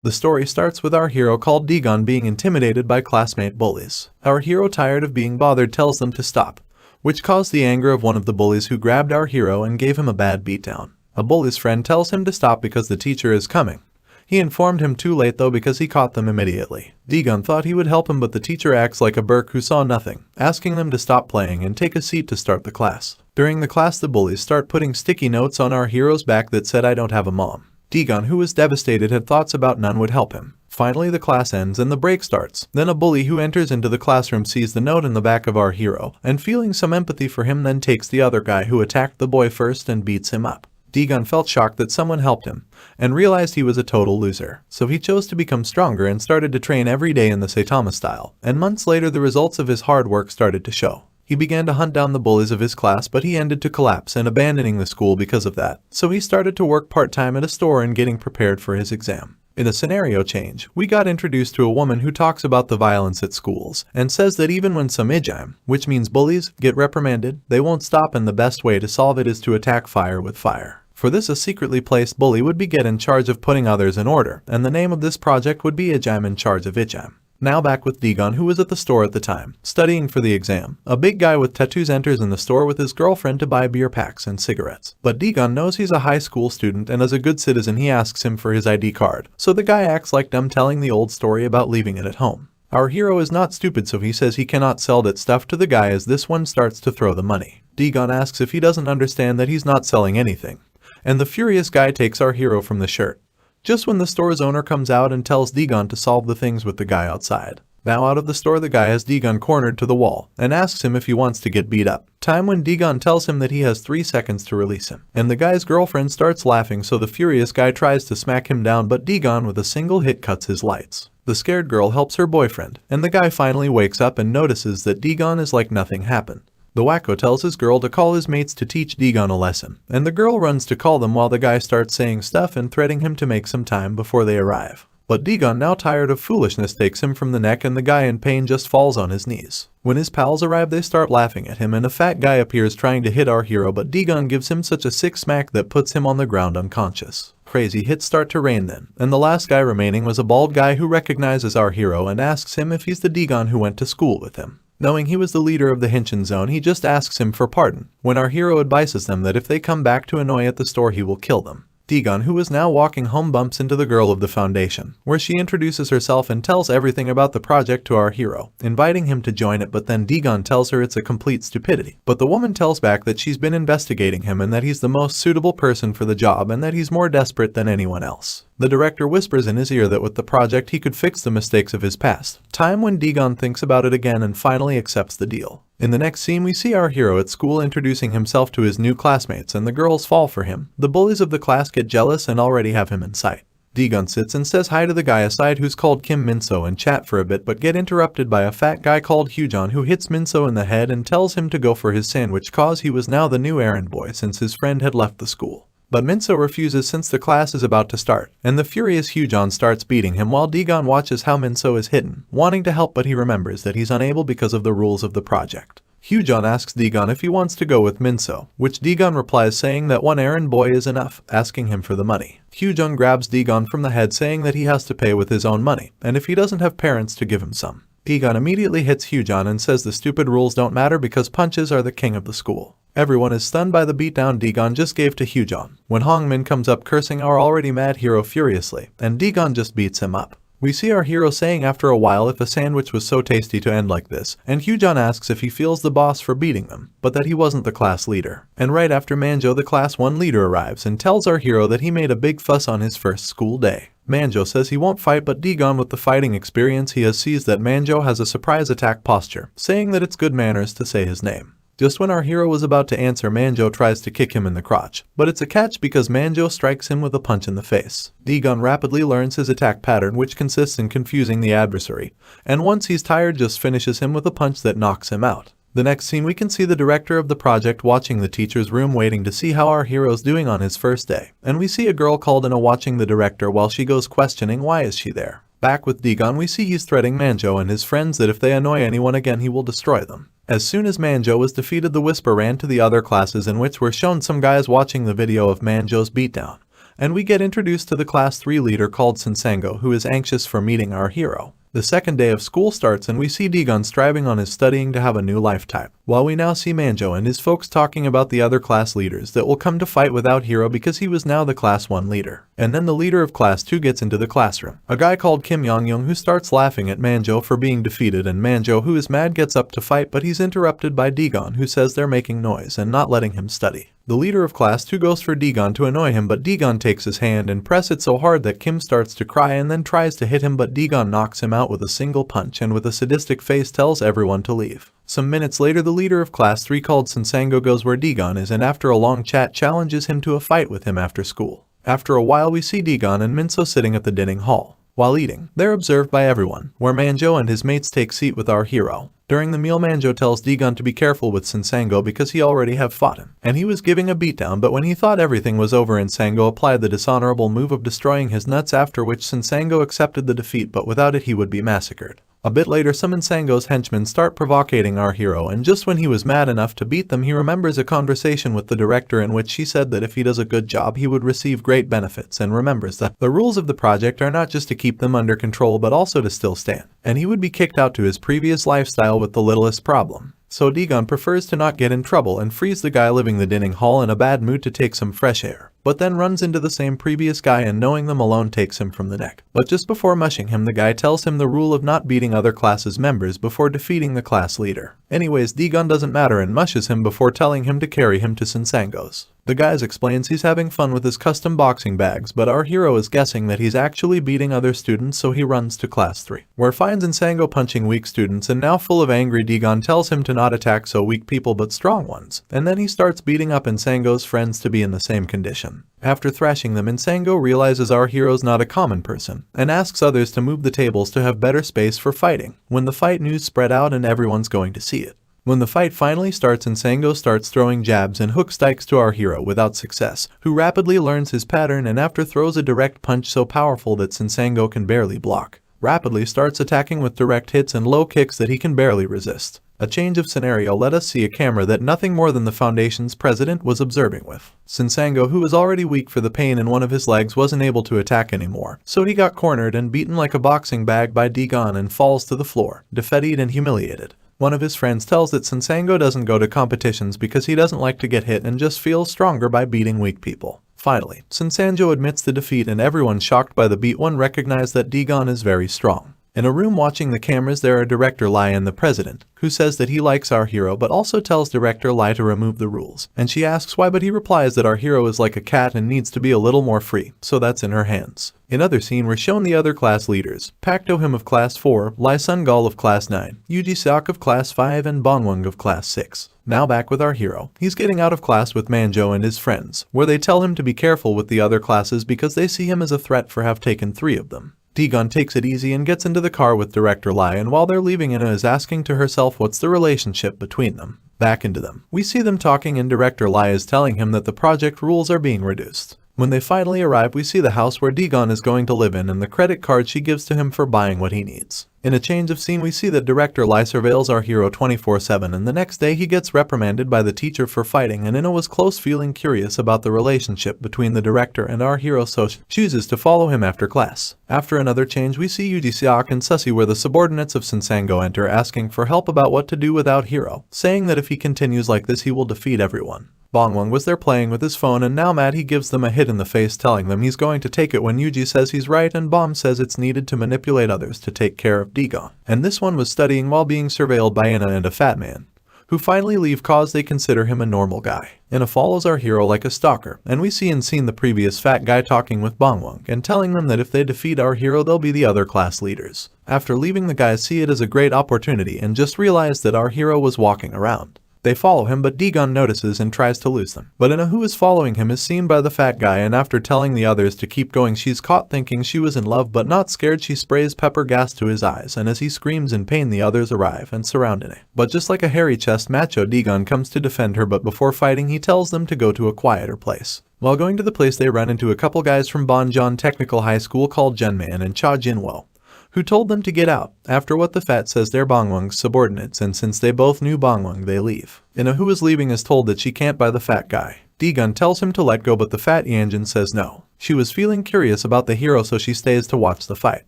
The story starts with our hero called Dagon being intimidated by classmate bullies. Our hero, tired of being bothered, tells them to stop, which caused the anger of one of the bullies, who grabbed our hero and gave him a bad beatdown. A bully's friend tells him to stop because the teacher is coming. He informed him too late though, because he caught them immediately. Dagon thought he would help him, but the teacher acts like a Burke who saw nothing, asking them to stop playing and take a seat to start the class. During the class, the bullies start putting sticky notes on our hero's back that said, "I don't have a mom." Dagon, who was devastated, had thoughts about none would help him. Finally, the class ends and the break starts. Then a bully who enters into the classroom sees the note in the back of our hero, and feeling some empathy for him, then takes the other guy who attacked the boy first and beats him up. Dagon felt shocked that someone helped him, and realized he was a total loser. So he chose to become stronger and started to train every day in the Saitama style, and months later the results of his hard work started to show. He began to hunt down the bullies of his class, but he ended to collapse and abandoning the school because of that. So he started to work part-time at a store and getting prepared for his exam. In a scenario change, we got introduced to a woman who talks about the violence at schools, and says that even when some ijime, which means bullies, get reprimanded, they won't stop, and the best way to solve it is to attack fire with fire. For this, a secretly placed bully would be get in charge of putting others in order, and the name of this project would be Ijime in charge of Ijime. Now back with Dagon, who was at the store at the time, studying for the exam. A big guy with tattoos enters in the store with his girlfriend to buy beer packs and cigarettes. But Dagon knows he's a high school student, and as a good citizen he asks him for his ID card. So the guy acts like dumb, telling the old story about leaving it at home. Our hero is not stupid, so he says he cannot sell that stuff to the guy, as this one starts to throw the money. Dagon asks if he doesn't understand that he's not selling anything, and the furious guy takes our hero from the shirt. Just when the store's owner comes out and tells Dagon to solve the things with the guy outside. Now out of the store, the guy has Dagon cornered to the wall and asks him if he wants to get beat up. Time when Dagon tells him that he has 3 seconds to release him. And the guy's girlfriend starts laughing, so the furious guy tries to smack him down, but Dagon with a single hit cuts his lights. The scared girl helps her boyfriend, and the guy finally wakes up and notices that Dagon is like nothing happened. The wacko tells his girl to call his mates to teach Dagon a lesson, and the girl runs to call them while the guy starts saying stuff and threatening him to make some time before they arrive. But Dagon, now tired of foolishness, takes him from the neck, and the guy in pain just falls on his knees. When his pals arrive, they start laughing at him, and a fat guy appears trying to hit our hero, but Dagon gives him such a sick smack that puts him on the ground unconscious. Crazy hits start to rain then, and the last guy remaining was a bald guy who recognizes our hero and asks him if he's the Dagon who went to school with him. Knowing he was the leader of the Henshin Zone, he just asks him for pardon, when our hero advises them that if they come back to annoy at the store, he will kill them. Dagon, who is now walking home, bumps into the girl of the foundation, where she introduces herself and tells everything about the project to our hero, inviting him to join it, but then Dagon tells her it's a complete stupidity. But the woman tells back that she's been investigating him and that he's the most suitable person for the job and that he's more desperate than anyone else. The director whispers in his ear that with the project he could fix the mistakes of his past. Time when Dagon thinks about it again and finally accepts the deal. In the next scene, we see our hero at school introducing himself to his new classmates, and the girls fall for him. The bullies of the class get jealous and already have him in sight. Dagon sits and says hi to the guy aside who's called Kim Minso and chat for a bit, but get interrupted by a fat guy called Hujon who hits Minso in the head and tells him to go for his sandwich, cause he was now the new errand boy since his friend had left the school. But Minso refuses since the class is about to start, and the furious Hujon starts beating him while Dagon watches how Minso is hidden, wanting to help, but he remembers that he's unable because of the rules of the project. Hujon asks Dagon if he wants to go with Minso, which Dagon replies saying that one errand boy is enough, asking him for the money. Hujon grabs Dagon from the head saying that he has to pay with his own money, and if he doesn't have parents to give him some. Dagon immediately hits Hujon and says the stupid rules don't matter because punches are the king of the school. Everyone is stunned by the beatdown Dagon just gave to Hujon, when Hongmin comes up cursing our already mad hero furiously, and Dagon just beats him up. We see our hero saying after a while if a sandwich was so tasty to end like this, and Hujon asks if he feels the boss for beating them, but that he wasn't the class leader. And right after Manjo, the class 1 leader, arrives and tells our hero that he made a big fuss on his first school day. Manjo says he won't fight, but Dagon, with the fighting experience he has, sees that Manjo has a surprise attack posture, saying that it's good manners to say his name. Just when our hero was about to answer, Manjo tries to kick him in the crotch, but it's a catch because Manjo strikes him with a punch in the face. Dagon rapidly learns his attack pattern, which consists in confusing the adversary, and once he's tired just finishes him with a punch that knocks him out. The next scene, we can see the director of the project watching the teacher's room waiting to see how our hero's doing on his first day, and we see a girl called Ina watching the director while she goes questioning why is she there. Back with Dagon, we see he's threatening Manjo and his friends that if they annoy anyone again he will destroy them. As soon as Manjo was defeated, the whisper ran to the other classes, in which were shown some guys watching the video of Manjo's beatdown, and we get introduced to the Class 3 leader called Sinsango, who is anxious for meeting our hero. The second day of school starts and we see Digon striving on his studying to have a new life type, while we now see Manjo and his folks talking about the other class leaders that will come to fight without Hero because he was now the Class 1 leader. And then the leader of Class 2 gets into the classroom, a guy called Kim Yong-young, who starts laughing at Manjo for being defeated, and Manjo, who is mad, gets up to fight, but he's interrupted by Digon, who says they're making noise and not letting him study. The leader of Class 2 goes for Digon to annoy him, but Digon takes his hand and presses it so hard that Kim starts to cry and then tries to hit him, but Digon knocks him out with a single punch and with a sadistic face tells everyone to leave. Some minutes later, the leader of Class 3 called Sinsango goes where Digon is, and after a long chat challenges him to a fight with him after school. After a while we see Digon and Minso sitting at the dining hall. While eating, they're observed by everyone, where Manjo and his mates take seat with our hero. During the meal, Manjo tells Digon to be careful with Sinsango because he already have fought him, and he was giving a beatdown, but when he thought everything was over, Sinsango applied the dishonorable move of destroying his nuts, after which Sinsango accepted the defeat, but without it he would be massacred. A bit later, some Insango's henchmen start provocating our hero, and just when he was mad enough to beat them, he remembers a conversation with the director in which she said that if he does a good job he would receive great benefits, and remembers that the rules of the project are not just to keep them under control but also to still stand, and he would be kicked out to his previous lifestyle with the littlest problem. So Digon prefers to not get in trouble and frees the guy leaving the dining hall in a bad mood to take some fresh air, but then runs into the same previous guy and knowing them alone takes him from the neck. But just before mushing him, the guy tells him the rule of not beating other classes members before defeating the class leader. Anyways, Digon doesn't matter and mushes him before telling him to carry him to Sinsango's. The guy explains he's having fun with his custom boxing bags, but our hero is guessing that he's actually beating other students, so he runs to Class 3, where finds Sinsango punching weak students, and now full of anger, Digon tells him to not attack so weak people but strong ones, and then he starts beating up Sinsango's friends to be in the same condition. After thrashing them, Sinsango realizes our hero's not a common person, and asks others to move the tables to have better space for fighting, when the fight news spread out and everyone's going to see it. When the fight finally starts, Sinsango starts throwing jabs and hook strikes to our hero without success, who rapidly learns his pattern and after throws a direct punch so powerful that Sinsango can barely block. Rapidly starts attacking with direct hits and low kicks that he can barely resist. A change of scenario let us see a camera that nothing more than the Foundation's president was observing with. Sinsango, who was already weak for the pain in one of his legs, wasn't able to attack anymore, so he got cornered and beaten like a boxing bag by Digon and falls to the floor, defeated and humiliated. One of his friends tells that Sinsango doesn't go to competitions because he doesn't like to get hit and just feels stronger by beating weak people. Finally, Sinsango admits the defeat and everyone shocked by the beat one recognize that Digon is very strong. In a room watching the cameras there are Director Lai and the President, who says that he likes our hero but also tells Director Lai to remove the rules, and she asks why, but he replies that our hero is like a cat and needs to be a little more free, so that's in her hands. In other scene we're shown the other class leaders, Pak Do-him of Class 4, Lai Sun-gal of Class 9, Yuji Seok of Class 5 and Bongwon of Class 6. Now back with our hero. He's getting out of class with Manjo and his friends, where they tell him to be careful with the other classes because they see him as a threat for have taken 3 of them. Digon takes it easy and gets into the car with Director Lai, and while they're leaving, Ina is asking to herself what's the relationship between them. Back into them. We see them talking and Director Lai is telling him that the project rules are being reduced. When they finally arrive, we see the house where Digon is going to live in and the credit card she gives to him for buying what he needs. In a change of scene we see that Director Lai surveils our hero 24/7 and the next day he gets reprimanded by the teacher for fighting, and Ina was close feeling curious about the relationship between the director and our hero, so she chooses to follow him after class. After another change we see Yuji Seok and Sussy where the subordinates of Sinsango enter asking for help about what to do without hero, saying that if he continues like this he will defeat everyone. Bongwon was there playing with his phone and now mad he gives them a hit in the face telling them he's going to take it when Yuji says he's right and Bomb says it's needed to manipulate others to take care of Digon. And this one was studying while being surveilled by Ina and a fat man, who finally leave cause they consider him a normal guy. Ina follows our hero like a stalker, and we see in scene the previous fat guy talking with Bongwon and telling them that if they defeat our hero they'll be the other class leaders. After leaving, the guys see it as a great opportunity and just realize that our hero was walking around. They follow him but Digon notices and tries to lose them. But Ina, who is following him, is seen by the fat guy, and after telling the others to keep going she's caught thinking she was in love, but not scared she sprays pepper gas to his eyes, and as he screams in pain the others arrive and surround Ina. But just like a hairy chest macho, Digon comes to defend her, but before fighting he tells them to go to a quieter place. While going to the place they run into a couple guys from Bonjeon Technical High School called Junman and Cha Jinwo, who told them to get out, after what the fat says they're Bongwon's subordinates, and since they both knew Bongwon they leave. Ina, who is leaving, is told that she can't by the fat guy. D-Gun tells him to let go but the fat Yanjin says no. She was feeling curious about the hero so she stays to watch the fight.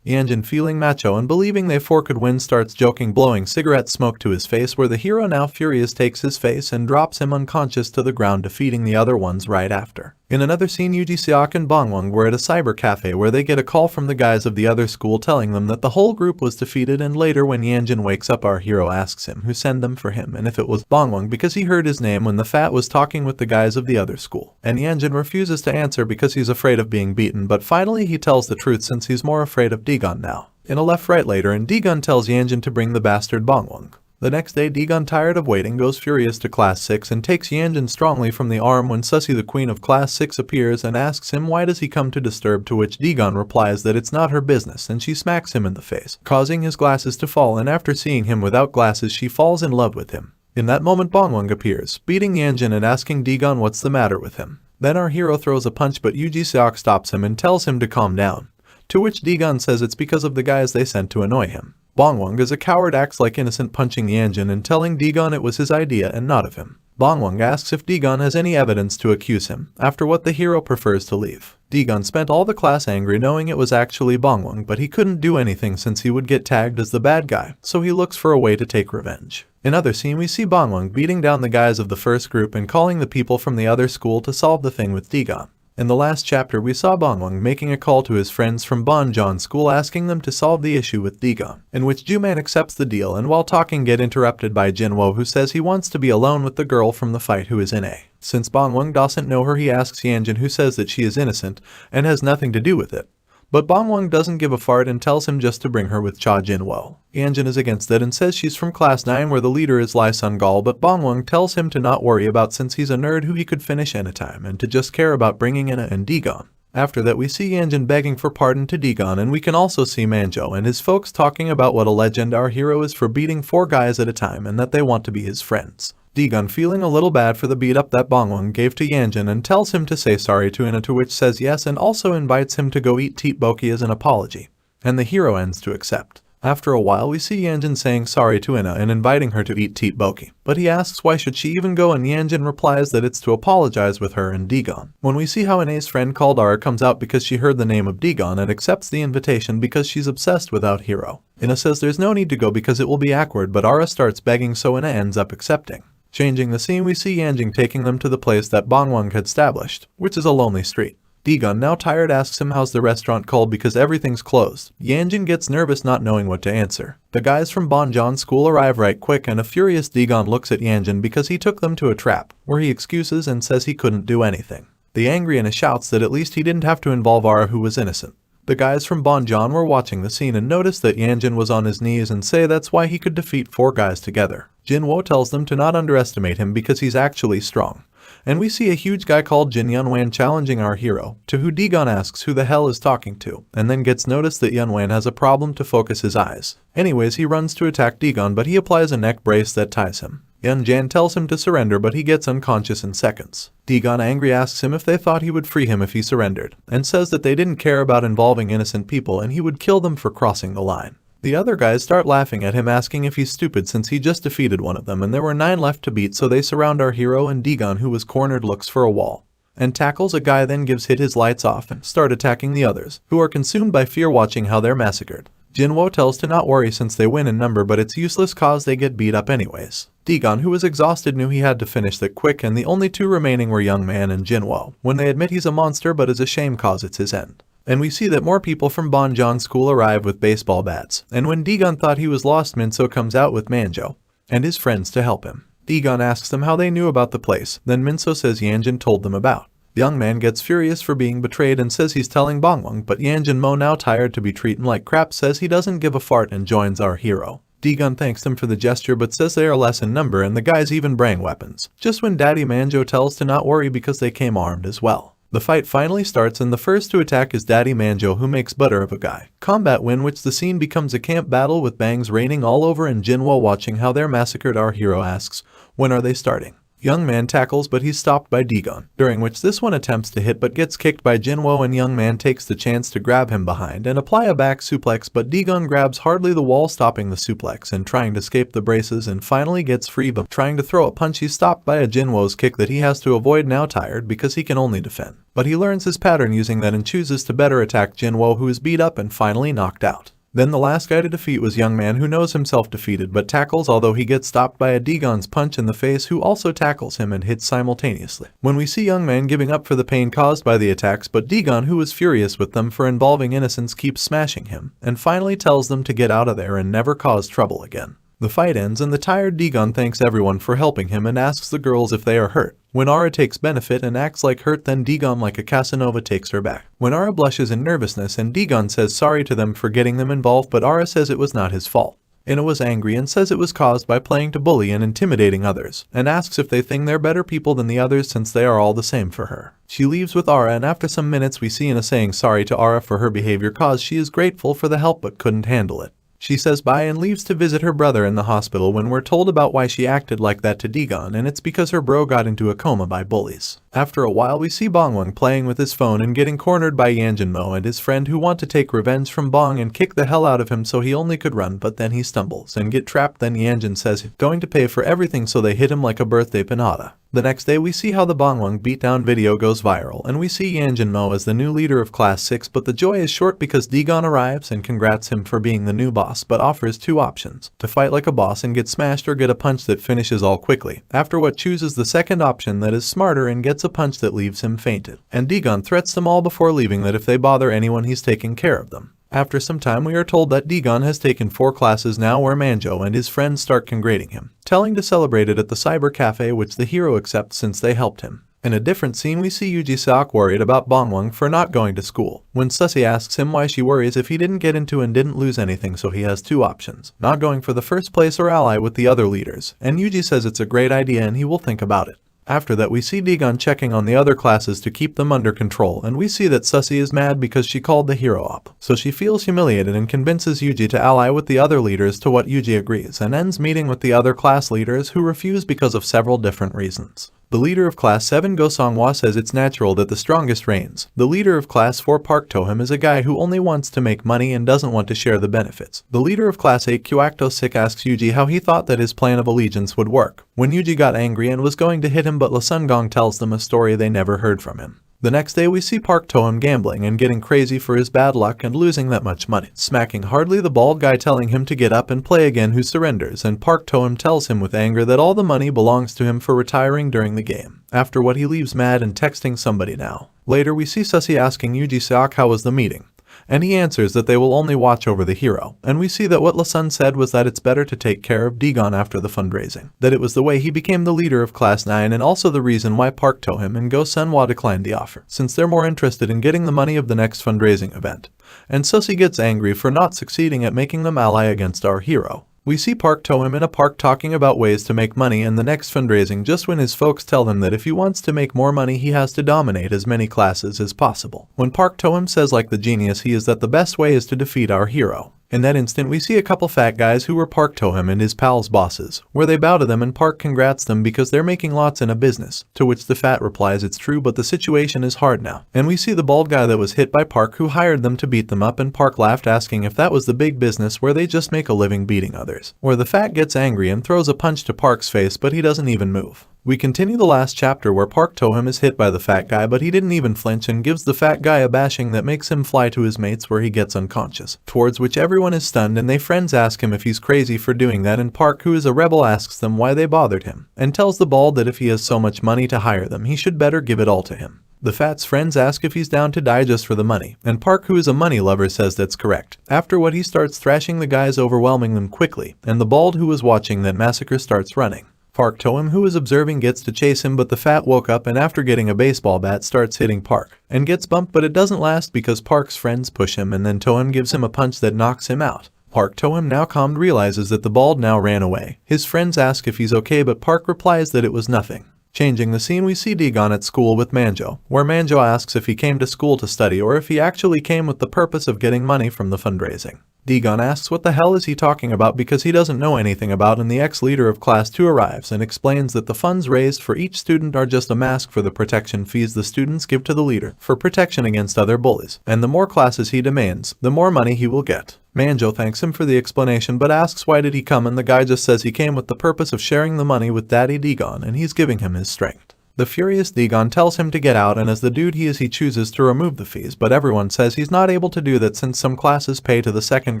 Yanjin, feeling macho and believing they four could win, starts joking, blowing cigarette smoke to his face, where the hero, now furious, takes his face and drops him unconscious to the ground, defeating the other ones right after. In another scene, Yuji, Seok and Bongwon were at a cyber cafe where they get a call from the guys of the other school telling them that the whole group was defeated, and later when Yanjin wakes up, our hero asks him who sent them for him and if it was Bongwon because he heard his name when the fat was talking with the guys of the other school. And Yanjin refuses to answer because he's afraid of being beaten, but finally he tells the truth since he's more afraid of D-Gun now. In a left-right later, and D-Gun tells Yanjin to bring the bastard Bongwon. The next day, D-Gun, tired of waiting, goes furious to Class 6 and takes Yanjin strongly from the arm when Sussy, the queen of Class 6, appears and asks him why does he come to disturb, to which D-Gun replies that it's not her business, and she smacks him in the face, causing his glasses to fall, and after seeing him without glasses she falls in love with him. In that moment, Bongwon appears, beating Yanjin and asking D-Gun what's the matter with him. Then our hero throws a punch but Yuji Seok stops him and tells him to calm down, to which D-Gun says it's because of the guys they sent to annoy him. Bongwon, as a coward, acts like innocent, punching Yanjin and telling D-Gun it was his idea and not of him. Bongwon asks if D-Gun has any evidence to accuse him, after what the hero prefers to leave. D-Gun spent all the class angry knowing it was actually Bongwon, but he couldn't do anything since he would get tagged as the bad guy, so he looks for a way to take revenge. In another scene, we see Bongwon beating down the guys of the first group and calling the people from the other school to solve the thing with D-Gun. In the last chapter, we saw Bongwon making a call to his friends from Bonjon School asking them to solve the issue with D-Gun, in which Juman accepts the deal and while talking get interrupted by Jinwo, who says he wants to be alone with the girl from the fight who is in A. Since Bongwon doesn't know her, he asks Yanjin, who says that she is innocent and has nothing to do with it. But Bongwon doesn't give a fart and tells him just to bring her with Cha Jinwo. Yanjin is against it and says she's from Class 9 where the leader is Lee Sun-gal, but Bongwon tells him to not worry about since he's a nerd who he could finish anytime and to just care about bringing in A and D-Gun. After that, we see Yanjin begging for pardon to D-Gun, and we can also see Manjo and his folks talking about what a legend our hero is for beating 4 guys at a time and that they want to be his friends. D-Gun, feeling a little bad for the beat-up that Bongwon gave to Yanjin, and tells him to say sorry to Ina, to which says yes and also invites him to go eat tteokbokki as an apology. And the hero ends to accept. After a while, we see Yanjin saying sorry to Ina and inviting her to eat tteokbokki, but he asks why should she even go, and Yanjin replies that it's to apologize with her and D-Gun. When we see how Ina's friend called Ara comes out because she heard the name of D-Gun and accepts the invitation because she's obsessed with our hero. Ina says there's no need to go because it will be awkward, but Ara starts begging, so Ina ends up accepting. Changing the scene, we see Yanjin taking them to the place that Bongwon had established, which is a lonely street. D-Gun, now tired, asks him how's the restaurant called because everything's closed. Yanjin gets nervous not knowing what to answer. The guys from Bonjon School arrive right quick, and a furious D-Gun looks at Yanjin because he took them to a trap, where he excuses and says he couldn't do anything. The angry Ina shouts that at least he didn't have to involve Ara, who was innocent. The guys from Bonjon were watching the scene and noticed that Yanjin was on his knees and say that's why he could defeat 4 guys together. Jinwo tells them to not underestimate him because he's actually strong. And we see a huge guy called Jin Yunwan challenging our hero, to who D-Gun asks who the hell is talking to, and then gets noticed that Yunwan has a problem to focus his eyes. Anyways, he runs to attack D-Gun, but he applies a neck brace that ties him. Yun-Jan tells him to surrender, but he gets unconscious in seconds. D-Gun, angry, asks him if they thought he would free him if he surrendered, and says that they didn't care about involving innocent people and he would kill them for crossing the line. The other guys start laughing at him, asking if he's stupid since he just defeated one of them and there were 9 left to beat, so they surround our hero, and D-Gun, who was cornered, looks for a wall and tackles a guy, then gives his lights off and start attacking the others, who are consumed by fear watching how they're massacred. Jinwo tells to not worry since they win in number, but it's useless cause they get beat up anyways. D-Gun, who was exhausted, knew he had to finish that quick, and the only 2 remaining were Young Man and Jinwo, when they admit he's a monster but is a shame cause it's his end. And we see that more people from Bonjon School arrive with baseball bats, and when D-Gun thought he was lost, Minso comes out with Manjo and his friends to help him. D-Gun asks them how they knew about the place, then Minso says Yanjin told them about. The young man gets furious for being betrayed and says he's telling Bongwon, but Yanjin Mo, now tired to be treated like crap, says he doesn't give a fart and joins our hero. D-Gun thanks them for the gesture but says they are less in number and the guys even bring weapons, just when Daddy Manjo tells to not worry because they came armed as well. The fight finally starts, and the first to attack is Daddy Manjo, who makes butter of a guy. Combat win, which the scene becomes a camp battle with bangs raining all over, and Jinwo watching how they're massacred. Our hero asks, when are they starting? Young Man tackles but he's stopped by Dagon, during which this one attempts to hit but gets kicked by Jinwoo, and Young Man takes the chance to grab him behind and apply a back suplex, but Dagon grabs hardly the wall, stopping the suplex and trying to escape the braces, and finally gets free, but trying to throw a punch he's stopped by a Jinwoo's kick that he has to avoid, now tired because he can only defend. But he learns his pattern using that and chooses to better attack Jinwoo, who is beat up and finally knocked out. Then the last guy to defeat was Young Man, who knows himself defeated but tackles, although he gets stopped by a Dagon's punch in the face, who also tackles him and hits simultaneously. When we see Young Man giving up for the pain caused by the attacks, but Dagon, who is furious with them for involving innocents, keeps smashing him, and finally tells them to get out of there and never cause trouble again. The fight ends and the tired Dagon thanks everyone for helping him and asks the girls if they are hurt. When Ara takes benefit and acts like hurt, then Dagon, like a Casanova, takes her back. When Ara blushes in nervousness and Dagon says sorry to them for getting them involved, but Ara says it was not his fault. Ina was angry and says it was caused by playing to bully and intimidating others, and asks if they think they're better people than the others since they are all the same for her. She leaves with Ara, and after some minutes we see Ina saying sorry to Ara for her behavior, cause she is grateful for the help but couldn't handle it. She says bye and leaves to visit her brother in the hospital, when we're told about why she acted like that to Dagon, and it's because her bro got into a coma by bullies. After a while we see Bongwon playing with his phone and getting cornered by Yanjinmo and his friend, who want to take revenge from Bong and kick the hell out of him, so he only could run, but then he stumbles and get trapped. Then Yanjin says he's going to pay for everything, so they hit him like a birthday pinata. The next day we see how the Bongwon beatdown video goes viral, and we see Yanjinmo as the new leader of Class 6, but the joy is short because Dagon arrives and congrats him for being the new boss, but offers two options: to fight like a boss and get smashed, or get a punch that finishes all quickly. After what chooses the second option, that is smarter, and gets a punch that leaves him fainted. And Dagon threats them all before leaving that if they bother anyone he's taking care of them. After some time we are told that Dagon has taken 4 classes now, where Manjo and his friends start congratulating him, telling to celebrate it at the cyber cafe, which the hero accepts since they helped him. In a different scene we see Yuji Seok worried about Bongwon for not going to school, when Sussy asks him why she worries if he didn't get into and didn't lose anything, so he has 2 options: not going for the first place or ally with the other leaders, and Yuji says it's a great idea and he will think about it. After that we see Dagon checking on the other classes to keep them under control, and we see that Sussy is mad because she called the hero up. So she feels humiliated and convinces Yuji to ally with the other leaders, to what Yuji agrees, and ends meeting with the other class leaders, who refuse because of several different reasons. The leader of Class 7, Go Songhwa, says it's natural that the strongest reigns. The leader of Class 4, Park Tohim, is a guy who only wants to make money and doesn't want to share the benefits. The leader of Class 8, Kyoakto Sik, asks Yuji how he thought that his plan of allegiance would work, when Yuji got angry and was going to hit him, but Lasungong tells them a story they never heard from him. The next day we see Park Tohim gambling and getting crazy for his bad luck and losing that much money, smacking hardly the bald guy, telling him to get up and play again, who surrenders, and Park Tohim tells him with anger that all the money belongs to him for retiring during the game. After what he leaves mad and texting somebody now. Later we see Sussy asking Yuji Seok how was the meeting, and he answers that they will only watch over the hero, and we see that what Lasun said was that it's better to take care of Dagon after the fundraising, that it was the way he became the leader of Class 9, and also the reason why Park Tohim and Go Sunhwa declined the offer, since they're more interested in getting the money of the next fundraising event. And Sussy gets angry for not succeeding at making them ally against our hero. We see Park Tohim in a park talking about ways to make money in the next fundraising, just when his folks tell him that if he wants to make more money he has to dominate as many classes as possible. When Park Tohim says like the genius he is that the best way is to defeat our hero. In that instant we see a couple fat guys who were Park Tohim and his pals' bosses, where they bow to them and Park congrats them because they're making lots in a business, to which the fat replies it's true but the situation is hard now. And we see the bald guy that was hit by Park who hired them to beat them up, and Park laughed asking if that was the big business where they just make a living beating others. Where the fat gets angry and throws a punch to Park's face, but he doesn't even move. We continue the last chapter where Park Tohim is hit by the fat guy, but he didn't even flinch and gives the fat guy a bashing that makes him fly to his mates, where he gets unconscious, towards which everyone is stunned and they friends ask him if he's crazy for doing that, and Park, who is a rebel, asks them why they bothered him, and tells the bald that if he has so much money to hire them he should better give it all to him. The fat's friends ask if he's down to die just for the money, and Park, who is a money lover, says that's correct. After what he starts thrashing the guys, overwhelming them quickly, and the bald, who was watching that massacre, starts running. Park Tohim, who is observing, gets to chase him, but the fat woke up and after getting a baseball bat starts hitting Park, and gets bumped, but it doesn't last because Park's friends push him, and then Tohim gives him a punch that knocks him out. Park Tohim, now calmed, realizes that the bald now ran away. His friends ask if he's okay, but Park replies that it was nothing. Changing the scene, we see Dagon at school with Manjo, where Manjo asks if he came to school to study or if he actually came with the purpose of getting money from the fundraising. Degon asks what the hell is he talking about because he doesn't know anything about, and the ex-leader of Class 2 arrives and explains that the funds raised for each student are just a mask for the protection fees the students give to the leader for protection against other bullies, and the more classes he demands, the more money he will get. Manjo thanks him for the explanation but asks why did he come, and the guy just says he came with the purpose of sharing the money with Daddy Degon and he's giving him his strength. The furious Degon tells him to get out, and as the dude he is, he chooses to remove the fees, but everyone says he's not able to do that since some classes pay to the second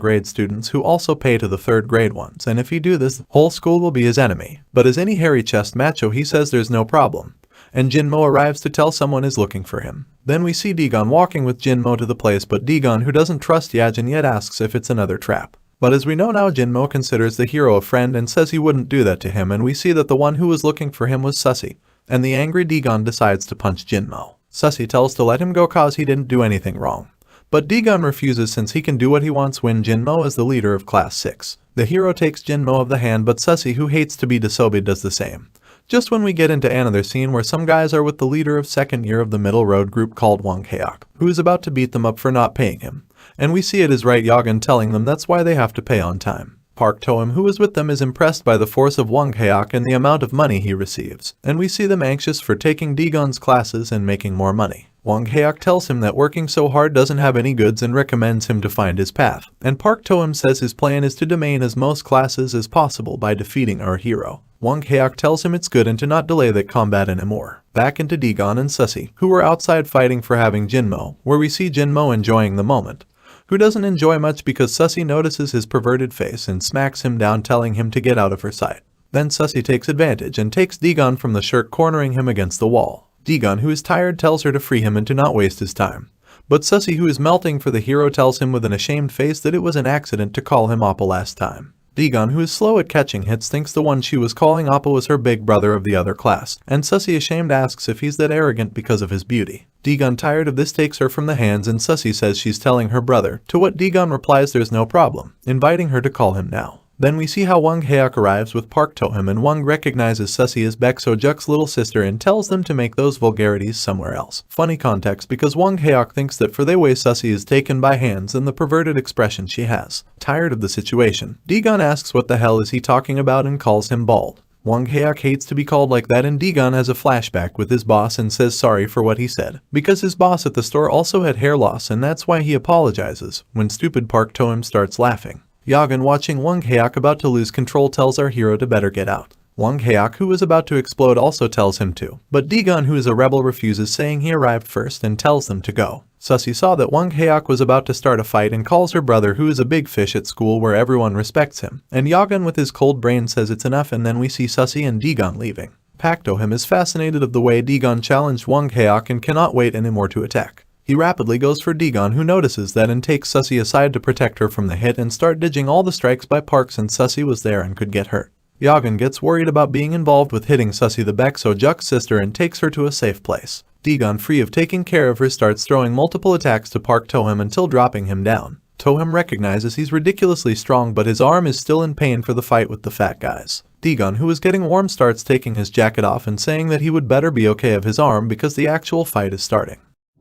grade students who also pay to the third grade ones, and if he do this, the whole school will be his enemy. But as any hairy chest macho, he says there's no problem, and Jinmo arrives to tell someone is looking for him. Then we see Degon walking with Jinmo to the place, but Degon, who doesn't trust Yajin yet, asks if it's another trap. But as we know now, Jinmo considers the hero a friend and says he wouldn't do that to him, and we see that the one who was looking for him was Sussy, and the angry Degon decides to punch Jinmo. Sussy tells to let him go cause he didn't do anything wrong. But Degon refuses since he can do what he wants when Jinmo is the leader of Class 6. The hero takes Jinmo of the hand, but Sussy, who hates to be disobeyed, does the same. Just when we get into another scene where some guys are with the leader of second year of the middle road group called Wang Heok, who is about to beat them up for not paying him. And we see it is right Yagan telling them that's why they have to pay on time. Park Toem, who is with them, is impressed by the force of Wang Heok and the amount of money he receives, and we see them anxious for taking Degon's classes and making more money. Wang Heok tells him that working so hard doesn't have any goods and recommends him to find his path, and Park Toem says his plan is to domain as most classes as possible by defeating our hero. Wang Heok tells him it's good and to not delay that combat anymore. Back into Degon and Sussy, who were outside fighting for having Jinmo, where we see Jinmo enjoying the moment, who doesn't enjoy much because Sussy notices his perverted face and smacks him down, telling him to get out of her sight. Then Sussy takes advantage and takes Degon from the shirt, cornering him against the wall. Degon, who is tired, tells her to free him and to not waste his time. But Sussy, who is melting for the hero, tells him with an ashamed face that it was an accident to call him Appa last time. Degon, who is slow at catching hits, thinks the one she was calling Appa was her big brother of the other class, and Sussy, ashamed, asks if he's that arrogant because of his beauty. Degon, tired of this, takes her from the hands, and Sussy says she's telling her brother, to what Degon replies there's no problem, inviting her to call him now. Then we see how Wang Heok arrives with Park Toem, and Wang recognizes Sussy as Baek So-juk's little sister and tells them to make those vulgarities somewhere else. Funny context because Wang Heok thinks that for the way Sussy is taken by hands and the perverted expression she has. Tired of the situation, Degon asks what the hell is he talking about and calls him bald. Wang Heok hates to be called like that, and Degon has a flashback with his boss and says sorry for what he said, because his boss at the store also had hair loss and that's why he apologizes, when stupid Park Toem starts laughing. Yagan, watching Wang Heok about to lose control, tells our hero to better get out. Wang Heok, who is about to explode, also tells him to, but Degon, who is a rebel, refuses, saying he arrived first and tells them to go. Sussy saw that Wang Heok was about to start a fight and calls her brother, who is a big fish at school where everyone respects him, and Yagan with his cold brain says it's enough, and then we see Sussy and Degon leaving. Park Toem is fascinated of the way Degon challenged Wang Heok and cannot wait anymore to attack. He rapidly goes for Degon, who notices that and takes Sussy aside to protect her from the hit and start dodging all the strikes by Park since Sussy was there and could get hurt. Yagan gets worried about being involved with hitting Sussy, the Baek So-juk's sister, and takes her to a safe place. Degon, free of taking care of her, starts throwing multiple attacks to Park Toem until dropping him down. Toem recognizes he's ridiculously strong, but his arm is still in pain for the fight with the fat guys. Degon, who is getting warm, starts taking his jacket off and saying that he would better be okay of his arm because the actual fight is starting.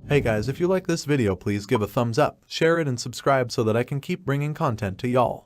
Hey guys, if you like this video, please give a thumbs up, share it, and subscribe so that I can keep bringing content to y'all.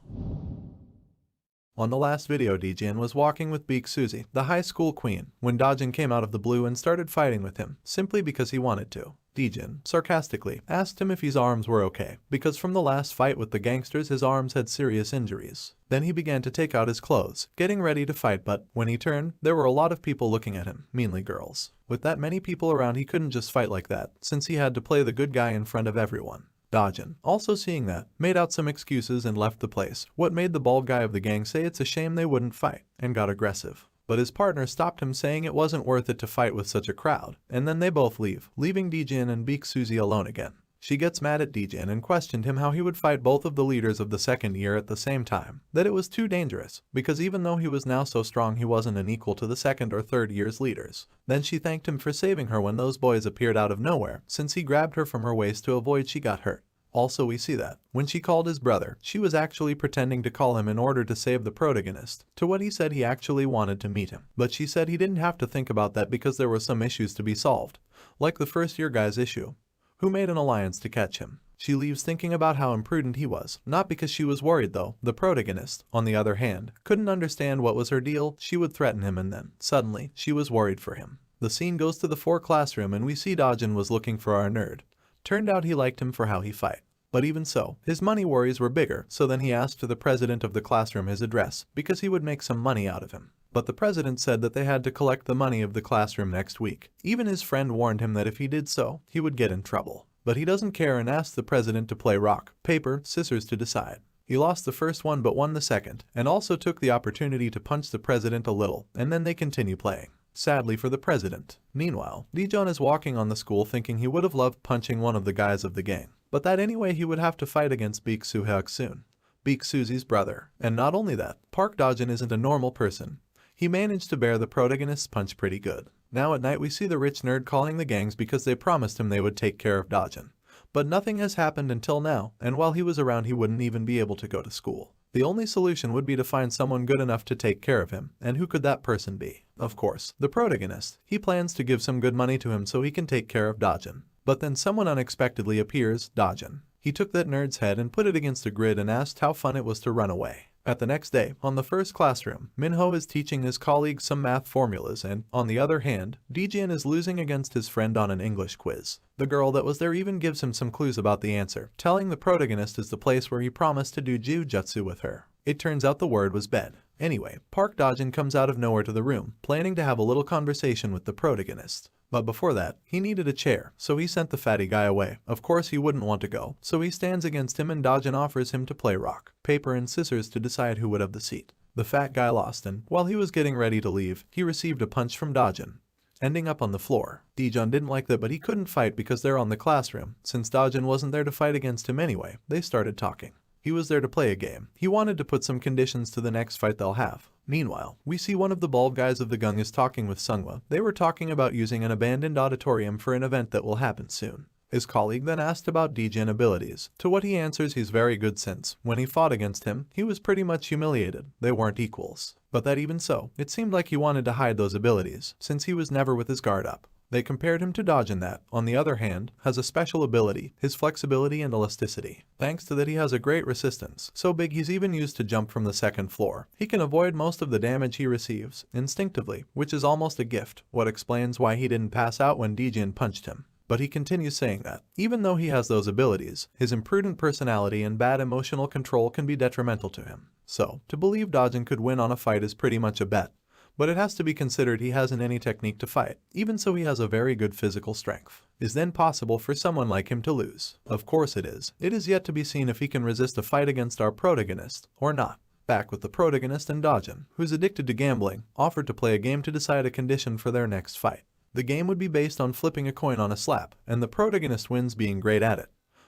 On the last video, Dijin was walking with Baek Suzy, the high school queen, when Dajin came out of the blue and started fighting with him, simply because he wanted to. Dijin, sarcastically, asked him if his arms were okay, because from the last fight with the gangsters his arms had serious injuries. Then he began to take out his clothes, getting ready to fight, but when he turned, there were a lot of people looking at him, mainly girls. With that many people around, he couldn't just fight like that, since he had to play the good guy in front of everyone. Dajin, also seeing that, made out some excuses and left the place, what made the bald guy of the gang say it's a shame they wouldn't fight, and got aggressive. But his partner stopped him, saying it wasn't worth it to fight with such a crowd, and then they both leave, leaving Dijin and Baek Suzy alone again. She gets mad at Dijin and questioned him how he would fight both of the leaders of the second year at the same time, that it was too dangerous, because even though he was now so strong he wasn't an equal to the second or third year's leaders. Then she thanked him for saving her when those boys appeared out of nowhere, since he grabbed her from her waist to avoid she got hurt. Also, we see that, when she called his brother, she was actually pretending to call him in order to save the protagonist, to what he said he actually wanted to meet him. But she said he didn't have to think about that because there were some issues to be solved, like the first year guy's issue, who made an alliance to catch him. She leaves thinking about how imprudent he was, not because she was worried though. The protagonist, on the other hand, couldn't understand what was her deal. She would threaten him and then, suddenly, she was worried for him. The scene goes to the 4 classroom and we see Dojin was looking for our nerd. Turned out he liked him for how he fight. But even so, his money worries were bigger, so then he asked the president of the classroom his address, because he would make some money out of him. But the president said that they had to collect the money of the classroom next week. Even his friend warned him that if he did so, he would get in trouble. But he doesn't care and asked the president to play rock, paper, scissors to decide. He lost the first one but won the second, and also took the opportunity to punch the president a little, and then they continue playing. Sadly for the president. Meanwhile, Daejeon is walking on the school thinking he would have loved punching one of the guys of the gang. But that anyway he would have to fight against Baek Soo-hyuk soon. Baek Susie's brother. And not only that, Park Dojin isn't a normal person. He managed to bear the protagonist's punch pretty good. Now at night we see the rich nerd calling the gangs because they promised him they would take care of Dojin. But nothing has happened until now, and while he was around he wouldn't even be able to go to school. The only solution would be to find someone good enough to take care of him, and who could that person be? Of course, the protagonist. He plans to give some good money to him so he can take care of Dojin. But then someone unexpectedly appears, Dojin. He took that nerd's head and put it against a grid and asked how fun it was to run away. At the next day, on the first classroom, Minho is teaching his colleagues some math formulas and, on the other hand, Daejeon is losing against his friend on an English quiz. The girl that was there even gives him some clues about the answer, telling the protagonist is the place where he promised to do jujutsu with her. It turns out the word was bed. Anyway, Park Dojin comes out of nowhere to the room, planning to have a little conversation with the protagonist. But before that, he needed a chair, so he sent the fatty guy away. Of course he wouldn't want to go, so he stands against him and Dojin offers him to play rock, paper and scissors to decide who would have the seat. The fat guy lost and, while he was getting ready to leave, he received a punch from Dojin, ending up on the floor. Daejeon didn't like that but he couldn't fight because they're on the classroom. Since Dojin wasn't there to fight against him anyway, they started talking. He was there to play a game. He wanted to put some conditions to the next fight they'll have. Meanwhile, we see one of the bald guys of the gang is talking with Sunghwa. They were talking about using an abandoned auditorium for an event that will happen soon. His colleague then asked about Daejeon abilities, to what he answers he's very good since, when he fought against him, he was pretty much humiliated. They weren't equals. But that even so, it seemed like he wanted to hide those abilities, since he was never with his guard up. They compared him to Dojin that, on the other hand, has a special ability, his flexibility and elasticity. Thanks to that he has a great resistance, so big he's even used to jump from the second floor. He can avoid most of the damage he receives, instinctively, which is almost a gift, what explains why he didn't pass out when Daejeon punched him. But he continues saying that, even though he has those abilities, his imprudent personality and bad emotional control can be detrimental to him. So, to believe Dojin could win on a fight is pretty much a bet. But it has to be considered he hasn't any technique to fight, even so he has a very good physical strength. Is then possible for someone like him to lose? Of course it is. It is yet to be seen if he can resist a fight against our protagonist, or not. Back with the protagonist and Dojin, who's addicted to gambling, offered to play a game to decide a condition for their next fight. The game would be based on flipping a coin on a slap, and the protagonist wins being great at it.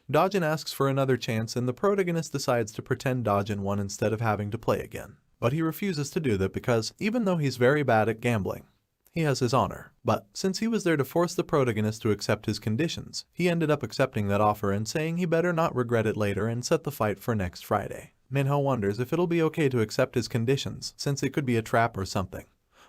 Dojin asks for another chance and the protagonist decides to pretend Dojin won instead of having to play again. But he refuses to do that because, even though he's very bad at gambling, he has his honor. But, since he was there to force the protagonist to accept his conditions, he ended up accepting that offer and saying he better not regret it later and set the fight for next Friday. Minho wonders if it'll be okay to accept his conditions, since it could be a trap or something.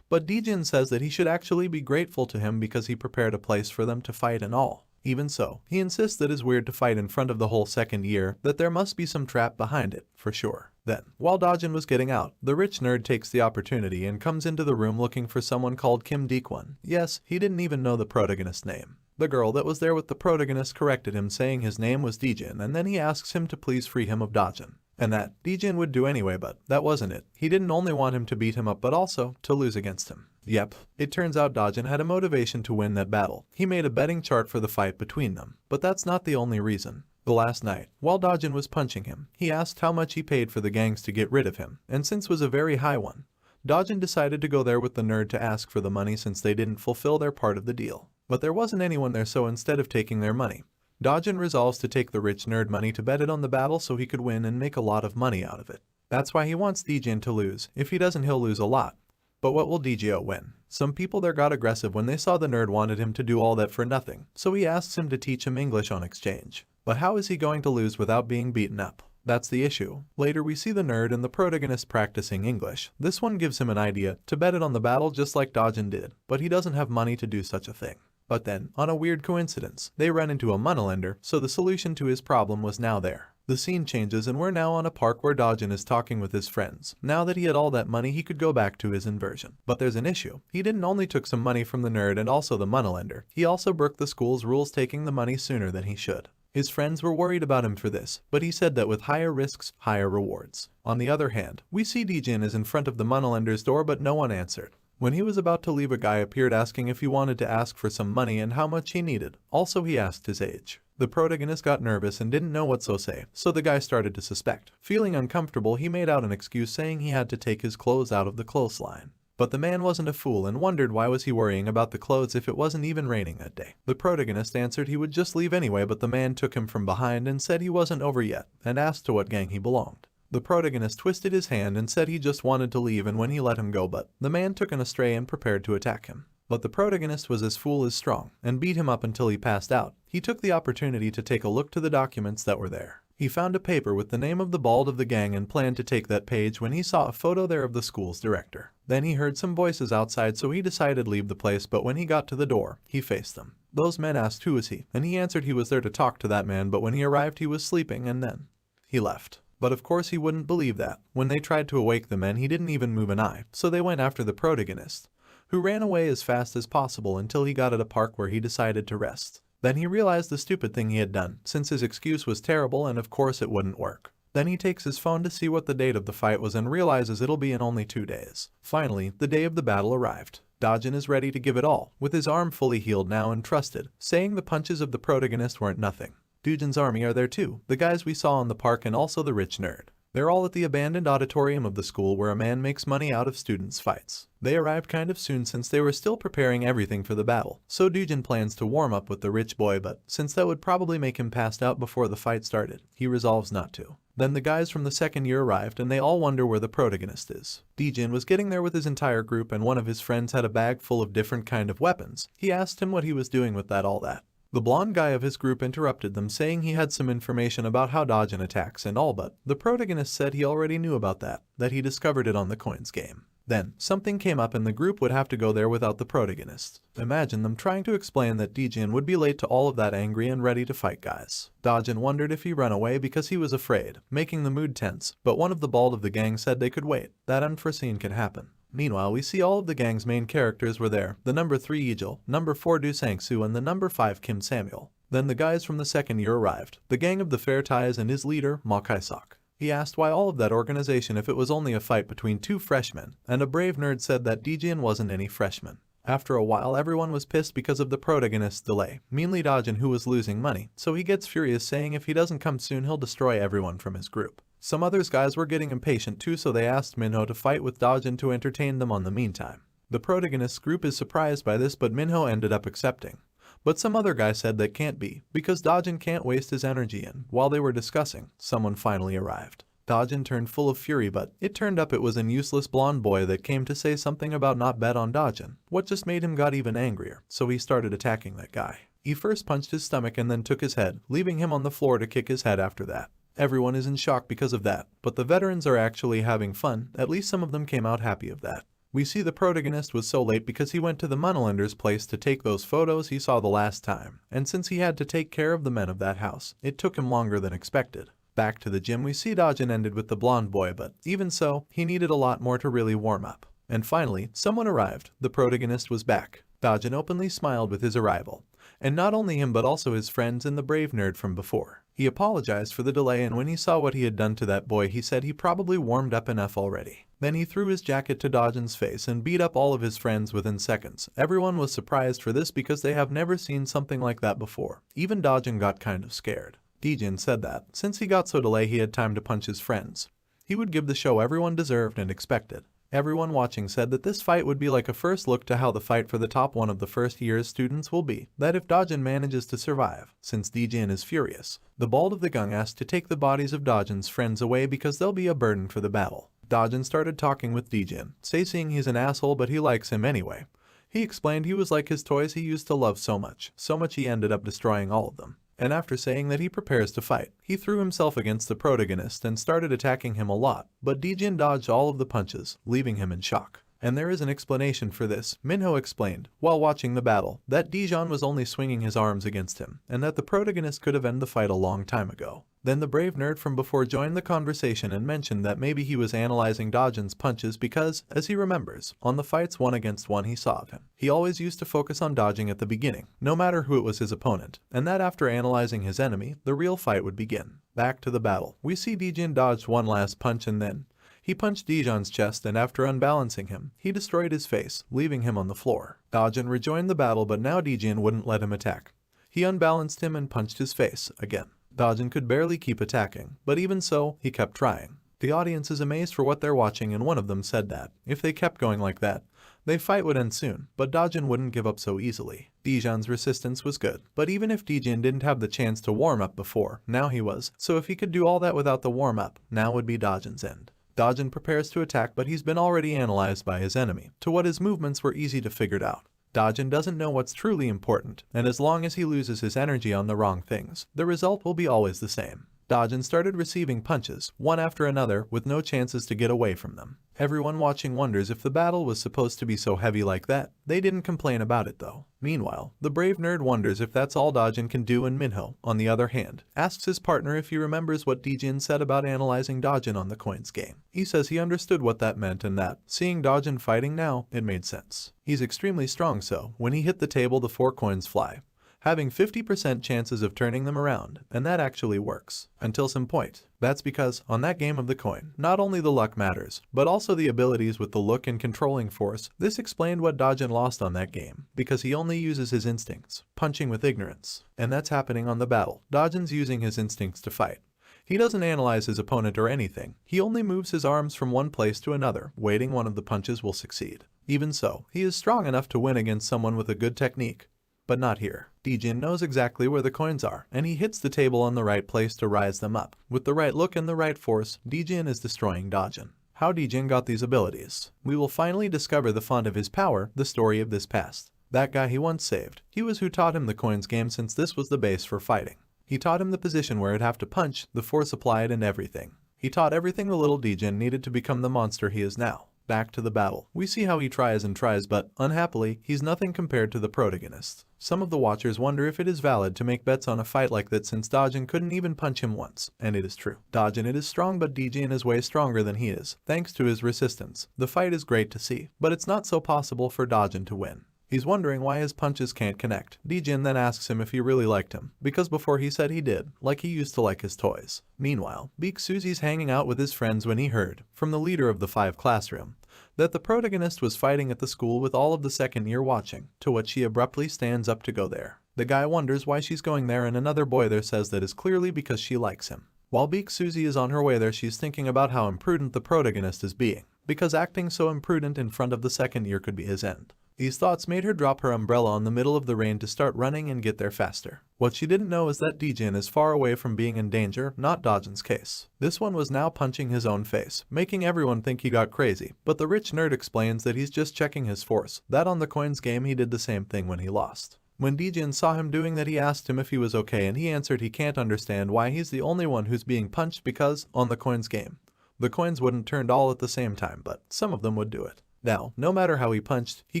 But Daejeon says that he should actually be grateful to him because he prepared a place for them to fight and all. Even so, he insists that it's weird to fight in front of the whole second year, that there must be some trap behind it, for sure. Then, while Dojin was getting out, the rich nerd takes the opportunity and comes into the room looking for someone called Kim Dekwon. Yes, he didn't even know the protagonist's name. The girl that was there with the protagonist corrected him saying his name was Daejeon and then he asks him to please free him of Dojin. And that Daejeon would do anyway, but that wasn't it. He didn't only want him to beat him up but also to lose against him. Yep, it turns out Dojin had a motivation to win that battle. He made a betting chart for the fight between them. But that's not the only reason. The last night, while Dojin was punching him, he asked how much he paid for the gangs to get rid of him, and since it was a very high one, Dojin decided to go there with the nerd to ask for the money since they didn't fulfill their part of the deal. But there wasn't anyone there, so instead of taking their money, Dojin resolves to take the rich nerd money to bet it on the battle so he could win and make a lot of money out of it. That's why he wants Daejeon to lose. If he doesn't, he'll lose a lot. But what will Daejeon win? Some people there got aggressive when they saw the nerd wanted him to do all that for nothing, so he asks him to teach him English on exchange. But how is he going to lose without being beaten up? That's the issue. Later we see the nerd and the protagonist practicing English. This one gives him an idea to bet it on the battle just like Dojin did, but he doesn't have money to do such a thing. But then, on a weird coincidence, they run into a moneylender, so the solution to his problem was now there. The scene changes and we're now on a park where Dodgen is talking with his friends. Now that he had all that money, he could go back to his inversion. But there's an issue. He didn't only took some money from the nerd and also the moneylender, he also broke the school's rules, taking the money sooner than he should. His friends were worried about him for this, but he said that with higher risks, higher rewards. On the other hand, we see Dojin is in front of the moneylender's door but no one answered. When he was about to leave, a guy appeared asking if he wanted to ask for some money and how much he needed. Also, he asked his age. The protagonist got nervous and didn't know what to say, so the guy started to suspect. Feeling uncomfortable, he made out an excuse saying he had to take his clothes out of the clothesline. But the man wasn't a fool and wondered why was he worrying about the clothes if it wasn't even raining that day. The protagonist answered he would just leave anyway, but the man took him from behind and said he wasn't over yet and asked to what gang he belonged. The protagonist twisted his hand and said he just wanted to leave, and when he let him go, but the man took an astray and prepared to attack him. But the protagonist was as fool as strong and beat him up until he passed out. He took the opportunity to take a look to the documents that were there. He found a paper with the name of the bald of the gang and planned to take that page when he saw a photo there of the school's director. Then he heard some voices outside, so he decided to leave the place, but when he got to the door, he faced them. Those men asked who is he, and he answered he was there to talk to that man, but when he arrived he was sleeping and then he left. But of course he wouldn't believe that. When they tried to awake the men, he didn't even move an eye, so they went after the protagonist, who ran away as fast as possible until he got at a park where he decided to rest. Then he realized the stupid thing he had done, since his excuse was terrible and of course it wouldn't work. Then he takes his phone to see what the date of the fight was and realizes it'll be in only 2 days. Finally, the day of the battle arrived. Dojin is ready to give it all, with his arm fully healed now and trusted, saying the punches of the protagonist weren't nothing. Dojin's army are there too, the guys we saw in the park and also the rich nerd. They're all at the abandoned auditorium of the school where a man makes money out of students' fights. They arrived kind of soon since they were still preparing everything for the battle, so Dojin plans to warm up with the rich boy, but since that would probably make him passed out before the fight started, he resolves not to. Then the guys from the second year arrived and they all wonder where the protagonist is. Dojin was getting there with his entire group and one of his friends had a bag full of different kind of weapons. He asked him what he was doing with all that. The blonde guy of his group interrupted them, saying he had some information about how Dojin attacks and all, but the protagonist said he already knew about that he discovered it on the coins game. Then, something came up and the group would have to go there without the protagonist. Imagine them trying to explain that Dojin would be late to all of that, angry and ready to fight guys. Dojin wondered if he ran away because he was afraid, making the mood tense, but one of the bald of the gang said they could wait, that unforeseen could happen. Meanwhile, we see all of the gang's main characters were there, the number 3 Ejil, number 4 Du Sang-soo and the number 5 Kim Samuel. Then the guys from the second year arrived, the gang of the Fair Ties and his leader, Ma Kai-sok. He asked why all of that organization if it was only a fight between 2 freshmen, and a brave nerd said that Dojin wasn't any freshman. After a while, everyone was pissed because of the protagonist's delay, mainly Dojin, who was losing money, so he gets furious, saying if he doesn't come soon he'll destroy everyone from his group. Some others guys were getting impatient too, so they asked Minho to fight with Dojin to entertain them on the meantime. The protagonist's group is surprised by this, but Minho ended up accepting. But some other guy said that can't be, because Dojin can't waste his energy, and while they were discussing, someone finally arrived. Dojin turned full of fury, but it turned up it was an useless blonde boy that came to say something about not bet on Dojin. What just made him got even angrier, so he started attacking that guy. He first punched his stomach and then took his head, leaving him on the floor to kick his head after that. Everyone is in shock because of that, but the veterans are actually having fun, at least some of them came out happy of that. We see the protagonist was so late because he went to the moneylender's place to take those photos he saw the last time, and since he had to take care of the men of that house, it took him longer than expected. Back to the gym, we see Dojin ended with the blonde boy, but even so, he needed a lot more to really warm up. And finally, someone arrived. The protagonist was back. Dojin openly smiled with his arrival. And not only him but also his friends and the brave nerd from before. He apologized for the delay, and when he saw what he had done to that boy, he said he probably warmed up enough already. Then he threw his jacket to Dojin's face and beat up all of his friends within seconds. Everyone was surprised for this because they have never seen something like that before. Even Dojin got kind of scared. Dojin said that, since he got so delayed he had time to punch his friends. He would give the show everyone deserved and expected. Everyone watching said that this fight would be like a first look to how the fight for the top one of the first year's students will be, that if Dojin manages to survive, since Dojin is furious. The bald of the gang asked to take the bodies of Dojin's friends away because they'll be a burden for the battle. Dojin started talking with Dojin, saying he's an asshole but he likes him anyway. He explained he was like his toys he used to love so much he ended up destroying all of them. And after saying that he prepares to fight, he threw himself against the protagonist and started attacking him a lot, but Dojin dodged all of the punches, leaving him in shock. And there is an explanation for this. Minho explained, while watching the battle, that Dijon was only swinging his arms against him, and that the protagonist could have ended the fight a long time ago. Then the brave nerd from before joined the conversation and mentioned that maybe he was analyzing Dijon's punches because, as he remembers, on the fights 1-against-1 he saw of him, he always used to focus on dodging at the beginning, no matter who it was his opponent, and that after analyzing his enemy, the real fight would begin. Back to the battle. We see Dijon dodged one last punch and then he punched Dijon's chest, and after unbalancing him, he destroyed his face, leaving him on the floor. Dijon rejoined the battle, but now Dijon wouldn't let him attack. He unbalanced him and punched his face again. Dijon could barely keep attacking, but even so, he kept trying. The audience is amazed for what they're watching, and one of them said that, if they kept going like that, their fight would end soon, but Dijon wouldn't give up so easily. Dijon's resistance was good, but even if Dijon didn't have the chance to warm up before, now he was, so if he could do all that without the warm up, now would be Dijon's end. Dijon prepares to attack, but he's been already analyzed by his enemy, to what his movements were easy to figure out. Dijon doesn't know what's truly important, and as long as he loses his energy on the wrong things, the result will be always the same. Dijon started receiving punches, one after another, with no chances to get away from them. Everyone watching wonders if the battle was supposed to be so heavy like that. They didn't complain about it though. Meanwhile, the brave nerd wonders if that's all Dijon can do, and Minho, on the other hand, asks his partner if he remembers what Dijon said about analyzing Dijon on the coins game. He says he understood what that meant and that, seeing Dijon fighting now, it made sense. He's extremely strong, so when he hit the table the 4 coins fly, having 50% chances of turning them around, and that actually works. Until some point. That's because, on that game of the coin, not only the luck matters, but also the abilities with the look and controlling force. This explained what Dijon lost on that game, because he only uses his instincts, punching with ignorance. And that's happening on the battle. Dijon's using his instincts to fight. He doesn't analyze his opponent or anything, he only moves his arms from one place to another, waiting one of the punches will succeed. Even so, he is strong enough to win against someone with a good technique. But not here. Dijon knows exactly where the coins are, and he hits the table on the right place to rise them up. With the right look and the right force, Dijon is destroying Dijon. How Dijon got these abilities? We will finally discover the font of his power, the story of this past. That guy he once saved. He was who taught him the coins game, since this was the base for fighting. He taught him the position where he'd have to punch, the force applied, and everything. He taught everything the little Dijon needed to become the monster he is now. Back to the battle. We see how he tries and tries, but, unhappily, he's nothing compared to the protagonist. Some of the watchers wonder if it is valid to make bets on a fight like that, since Dijon couldn't even punch him once. And it is true. Dijon is strong, but Dijon is way stronger than he is, thanks to his resistance. The fight is great to see, but it's not so possible for Dijon to win. He's wondering why his punches can't connect. Dijon then asks him if he really liked him, because before he said he did, like he used to like his toys. Meanwhile, Beak Susie's hanging out with his friends when he heard, from the leader of the 5 classroom, that the protagonist was fighting at the school with all of the second year watching, to what she abruptly stands up to go there. The guy wonders why she's going there, and another boy there says that is clearly because she likes him. While Beak Susie is on her way there, she's thinking about how imprudent the protagonist is being, because acting so imprudent in front of the second year could be his end. These thoughts made her drop her umbrella in the middle of the rain to start running and get there faster. What she didn't know is that Dijon is far away from being in danger, not Dijon's case. This one was now punching his own face, making everyone think he got crazy, but the rich nerd explains that he's just checking his force, that on the coins game he did the same thing when he lost. When Dijon saw him doing that, he asked him if he was okay, and he answered he can't understand why he's the only one who's being punched, because, on the coins game, the coins wouldn't turn all at the same time, but some of them would do it. Now, no matter how he punched, he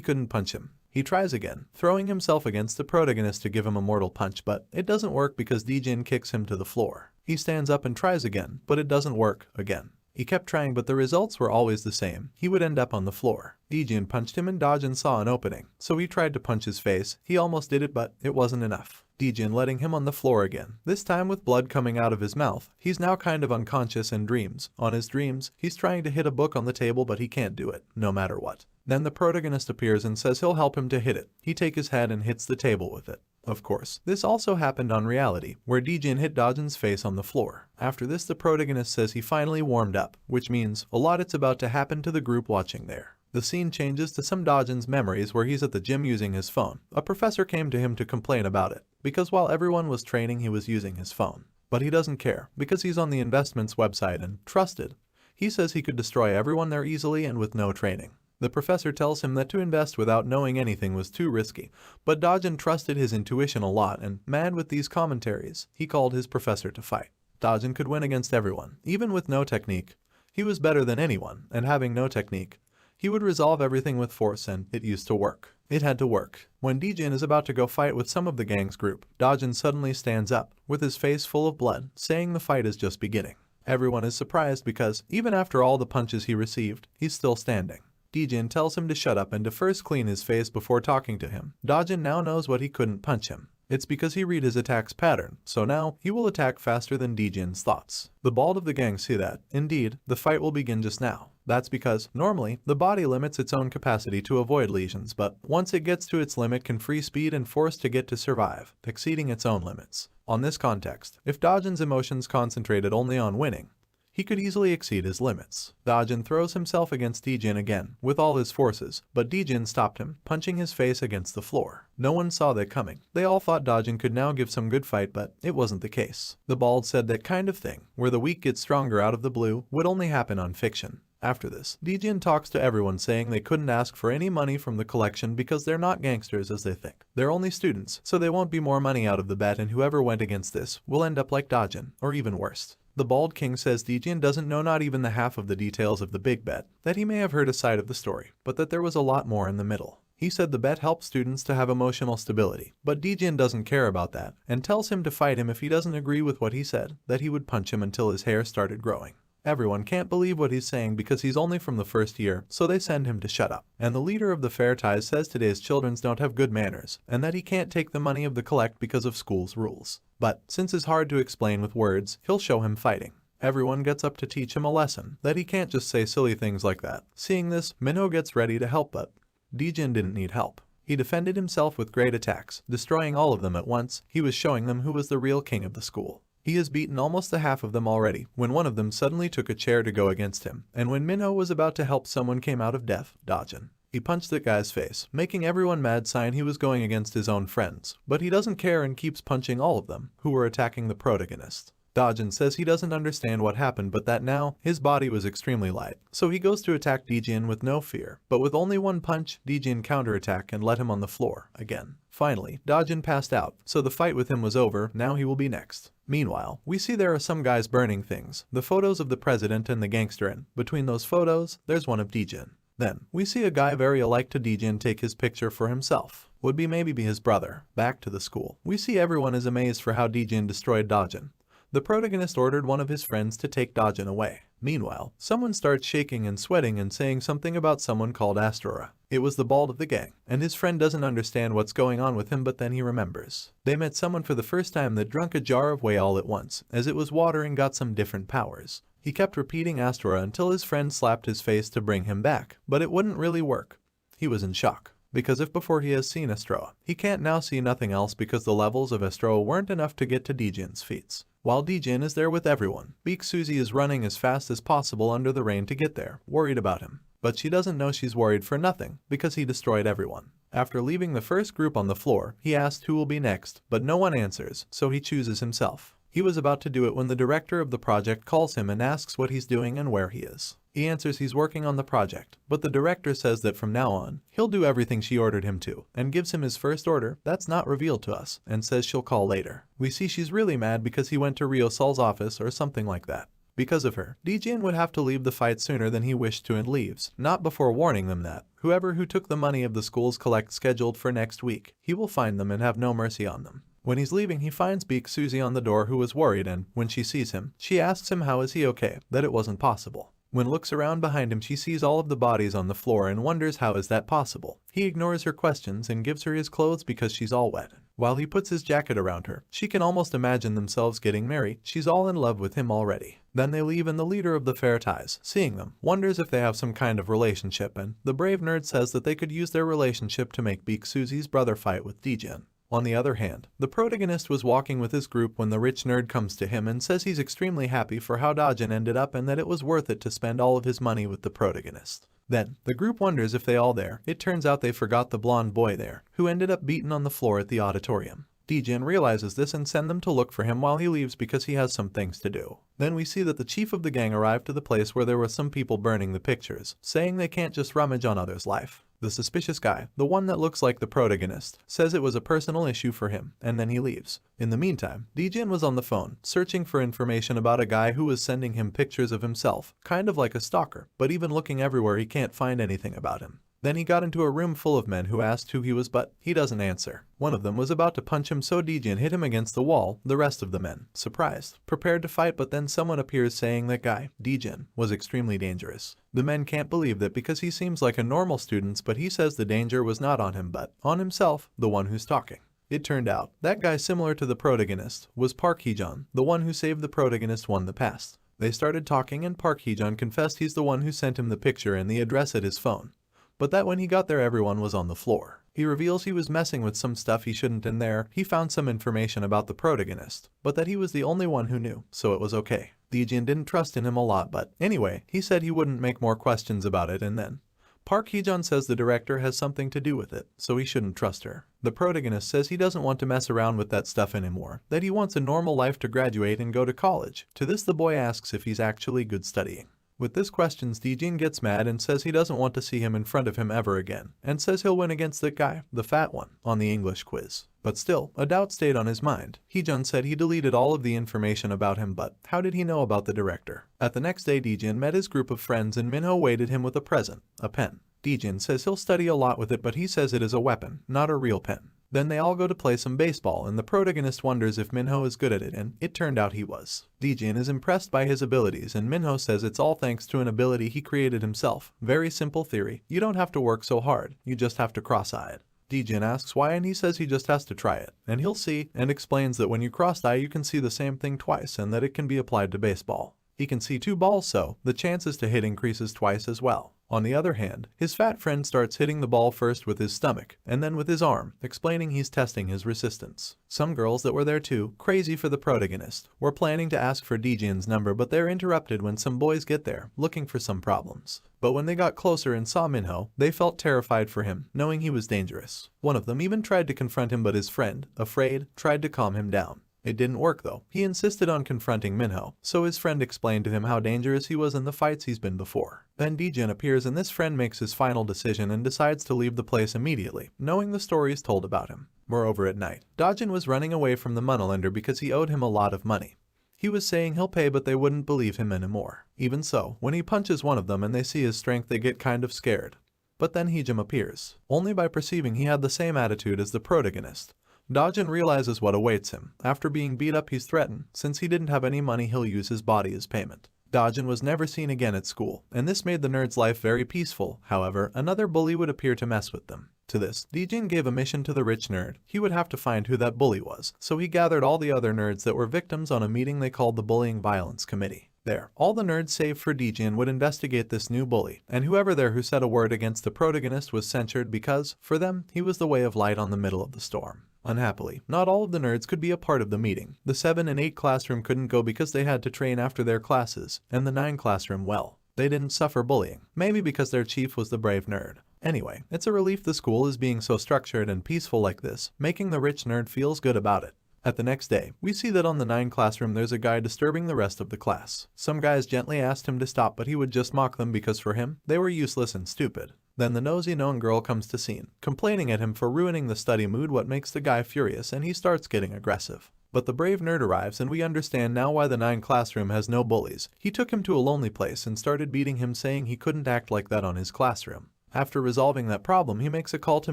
couldn't punch him. He tries again, throwing himself against the protagonist to give him a mortal punch, but it doesn't work because Dijon kicks him to the floor. He stands up and tries again, but it doesn't work again. He kept trying, but the results were always the same. He would end up on the floor. Dijon punched him and Dijon saw an opening, so he tried to punch his face. He almost did it, but it wasn't enough. Dijon letting him on the floor again, this time with blood coming out of his mouth. He's now kind of unconscious and dreams. On his dreams, he's trying to hit a book on the table, but he can't do it, no matter what. Then the protagonist appears and says he'll help him to hit it. He takes his head and hits the table with it. Of course, this also happened on reality, where Dijon hit Dijon's face on the floor. After this, the protagonist says he finally warmed up, which means a lot it's about to happen to the group watching there. The scene changes to some Dijon's memories where he's at the gym using his phone. A professor came to him to complain about it, because while everyone was training he was using his phone. But he doesn't care, because he's on the investments website and trusted. He says he could destroy everyone there easily and with no training. The professor tells him that to invest without knowing anything was too risky, but Dijon trusted his intuition a lot, and mad with these commentaries, he called his professor to fight. Dijon could win against everyone, even with no technique. He was better than anyone, and having no technique, He would resolve everything with force and it used to work. It had to work. When Dijin is about to go fight with some of the gang's group, Dajin suddenly stands up, with his face full of blood, saying the fight is just beginning. Everyone is surprised because, even after all the punches he received, he's still standing. Dijin tells him to shut up and to first clean his face before talking to him. Dajin now knows what he couldn't punch him. It's because he read his attack's pattern, so now he will attack faster than Dijin's thoughts. The bald of the gang see that, indeed, the fight will begin just now. That's because, normally, the body limits its own capacity to avoid lesions, but once it gets to its limit can free speed and force to get to survive, exceeding its own limits. On this context, if Dajin's emotions concentrated only on winning, he could easily exceed his limits. Dajin throws himself against Dijin again, with all his forces, but Dijin stopped him, punching his face against the floor. No one saw that coming. They all thought Dajin could now give some good fight, but it wasn't the case. The bald said that kind of thing, where the weak get stronger out of the blue, would only happen on fiction. After this, Dijin talks to everyone saying they couldn't ask for any money from the collection because they're not gangsters as they think. They're only students, so they won't be more money out of the bet, and whoever went against this will end up like Dajin, or even worse. The bald king says Dijin doesn't know not even the half of the details of the big bet, that he may have heard a side of the story, but that there was a lot more in the middle. He said the bet helps students to have emotional stability, but Dijin doesn't care about that, and tells him to fight him if he doesn't agree with what he said, that he would punch him until his hair started growing. Everyone can't believe what he's saying because he's only from the first year, so they send him to shut up. And the leader of the fair ties says today's children don't have good manners, and that he can't take the money of the collect because of school's rules. But, since it's hard to explain with words, he'll show him fighting. Everyone gets up to teach him a lesson, that he can't just say silly things like that. Seeing this, Minho gets ready to help, but Dijin didn't need help. He defended himself with great attacks, destroying all of them at once. He was showing them who was the real king of the school. He has beaten almost the half of them already, when one of them suddenly took a chair to go against him, and when Minho was about to help someone came out of death, Dajin. He punched that guy's face, making everyone mad, sign he was going against his own friends, but he doesn't care and keeps punching all of them, who were attacking the protagonist. Dajin says he doesn't understand what happened, but that now, his body was extremely light, so he goes to attack Dijin with no fear, but with only one punch, Dijin counterattack and let him on the floor, again. Finally, Dajin passed out, so the fight with him was over, now he will be next. Meanwhile, we see there are some guys burning things, the photos of the president and the gangster, and between those photos, there's one of Dijin. Then, we see a guy very alike to Dijin take his picture for himself. Would be maybe his brother. Back to the school. We see everyone is amazed for how Dijin destroyed Dajin. The protagonist ordered one of his friends to take Dajin away. Meanwhile, someone starts shaking and sweating and saying something about someone called Astrora. It was the bald of the gang, and his friend doesn't understand what's going on with him, but then he remembers. They met someone for the first time that drank a jar of whey all at once, as it was water and got some different powers. He kept repeating Astrora until his friend slapped his face to bring him back, but it wouldn't really work. He was in shock. Because if before he has seen Astroa, he can't now see nothing else because the levels of Astroa weren't enough to get to Dijin's feats. While Dijin is there with everyone, Beak Suzy is running as fast as possible under the rain to get there, worried about him. But she doesn't know she's worried for nothing, because he destroyed everyone. After leaving the first group on the floor, he asked who will be next, but no one answers, so he chooses himself. He was about to do it when the director of the project calls him and asks what he's doing and where he is. He answers he's working on the project, but the director says that from now on, he'll do everything she ordered him to, and gives him his first order that's not revealed to us, and says she'll call later. We see she's really mad because he went to Ryosol's office or something like that. Because of her, Dijin would have to leave the fight sooner than he wished to and leaves, not before warning them that whoever who took the money of the school's collect scheduled for next week, he will find them and have no mercy on them. When he's leaving, he finds Beak Suzy on the door, who was worried, and when she sees him, she asks him how is he okay, that it wasn't possible. When looks around behind him, she sees all of the bodies on the floor and wonders how is that possible. He ignores her questions and gives her his clothes because she's all wet. While he puts his jacket around her, she can almost imagine themselves getting married. She's all in love with him already. Then they leave and the leader of the fair ties, seeing them, wonders if they have some kind of relationship, and the brave nerd says that they could use their relationship to make Beak Suzy's brother fight with Dijin. On the other hand, the protagonist was walking with his group when the rich nerd comes to him and says he's extremely happy for how Dajin ended up and that it was worth it to spend all of his money with the protagonist. Then, the group wonders if they all there. It turns out they forgot the blonde boy there, who ended up beaten on the floor at the auditorium. Dijin realizes this and send them to look for him while he leaves because he has some things to do. Then we see that the chief of the gang arrived to the place where there were some people burning the pictures, saying they can't just rummage on others' life. The suspicious guy, the one that looks like the protagonist, says it was a personal issue for him, and then he leaves. In the meantime, Dijin was on the phone, searching for information about a guy who was sending him pictures of himself, kind of like a stalker, but even looking everywhere he can't find anything about him. Then he got into a room full of men who asked who he was, but he doesn't answer. One of them was about to punch him, so Dijin hit him against the wall. The rest of the men, surprised, prepared to fight, but then someone appears saying that guy, Dijin, was extremely dangerous. The men can't believe that because he seems like a normal student, but he says the danger was not on him but on himself, the one who's talking. It turned out, that guy similar to the protagonist was Park Hee-jun, the one who saved the protagonist in the past. They started talking and Park Hee-jun confessed he's the one who sent him the picture and the address at his phone. But that when he got there everyone was on the floor. He reveals he was messing with some stuff he shouldn't, and there he found some information about the protagonist, but that he was the only one who knew, so it was okay. Dijin didn't trust in him a lot, but anyway, he said he wouldn't make more questions about it, and then Park Hee-jun says the director has something to do with it, so he shouldn't trust her. The protagonist says he doesn't want to mess around with that stuff anymore, that he wants a normal life to graduate and go to college. To this the boy asks if he's actually good studying. With this questions, Dijin gets mad and says he doesn't want to see him in front of him ever again, and says he'll win against that guy, the fat one, on the English quiz. But still, a doubt stayed on his mind. Hee-jun said he deleted all of the information about him, but how did he know about the director? At the next day, Dijin met his group of friends and Minho awaited him with a present, a pen. Dijin says he'll study a lot with it, but he says it is a weapon, not a real pen. Then they all go to play some baseball and the protagonist wonders if Minho is good at it, and it turned out he was. Dijin is impressed by his abilities and Minho says it's all thanks to an ability he created himself. Very simple theory. You don't have to work so hard, you just have to cross-eye it. Dijin asks why and he says he just has to try it, and he'll see, and explains that when you cross-eye you can see the same thing twice and that it can be applied to baseball. He can see two balls, so the chances to hit increases twice as well. On the other hand, his fat friend starts hitting the ball first with his stomach and then with his arm, explaining he's testing his resistance. Some girls that were there too, crazy for the protagonist, were planning to ask for Dijin's number, but they're interrupted when some boys get there, looking for some problems. But when they got closer and saw Minho, they felt terrified for him, knowing he was dangerous. One of them even tried to confront him, but his friend, afraid, tried to calm him down. It didn't work though. He insisted on confronting Minho, so his friend explained to him how dangerous he was in the fights he's been before. Then Dijin appears and this friend makes his final decision and decides to leave the place immediately, knowing the stories told about him. Moreover, at night, Dajin was running away from the moneylender because he owed him a lot of money. He was saying he'll pay, but they wouldn't believe him anymore. Even so, when he punches one of them and they see his strength, they get kind of scared. But then Hee-jun appears, only by perceiving he had the same attitude as the protagonist. Dajin realizes what awaits him. After being beat up, he's threatened. Since he didn't have any money, he'll use his body as payment. Dajin was never seen again at school, and this made the nerd's life very peaceful. However, another bully would appear to mess with them. To this, Dijin gave a mission to the rich nerd. He would have to find who that bully was, so he gathered all the other nerds that were victims on a meeting they called the Bullying Violence Committee. There, all the nerds save for Dijin would investigate this new bully, and whoever there who said a word against the protagonist was censured because, for them, he was the way of light on the middle of the storm. Unhappily, not all of the nerds could be a part of the meeting. The 7 and 8 classroom couldn't go because they had to train after their classes, and the 9 classroom, well, they didn't suffer bullying, maybe because their chief was the brave nerd. Anyway, it's a relief the school is being so structured and peaceful like this, making the rich nerd feels good about it. At the next day, we see that on the 9 classroom there's a guy disturbing the rest of the class. Some guys gently asked him to stop, but he would just mock them because for him, they were useless and stupid. Then the nosy known girl comes to scene, complaining at him for ruining the study mood, what makes the guy furious, and he starts getting aggressive. But the brave nerd arrives and we understand now why the 9 classroom has no bullies. He took him to a lonely place and started beating him, saying he couldn't act like that on his classroom. After resolving that problem, he makes a call to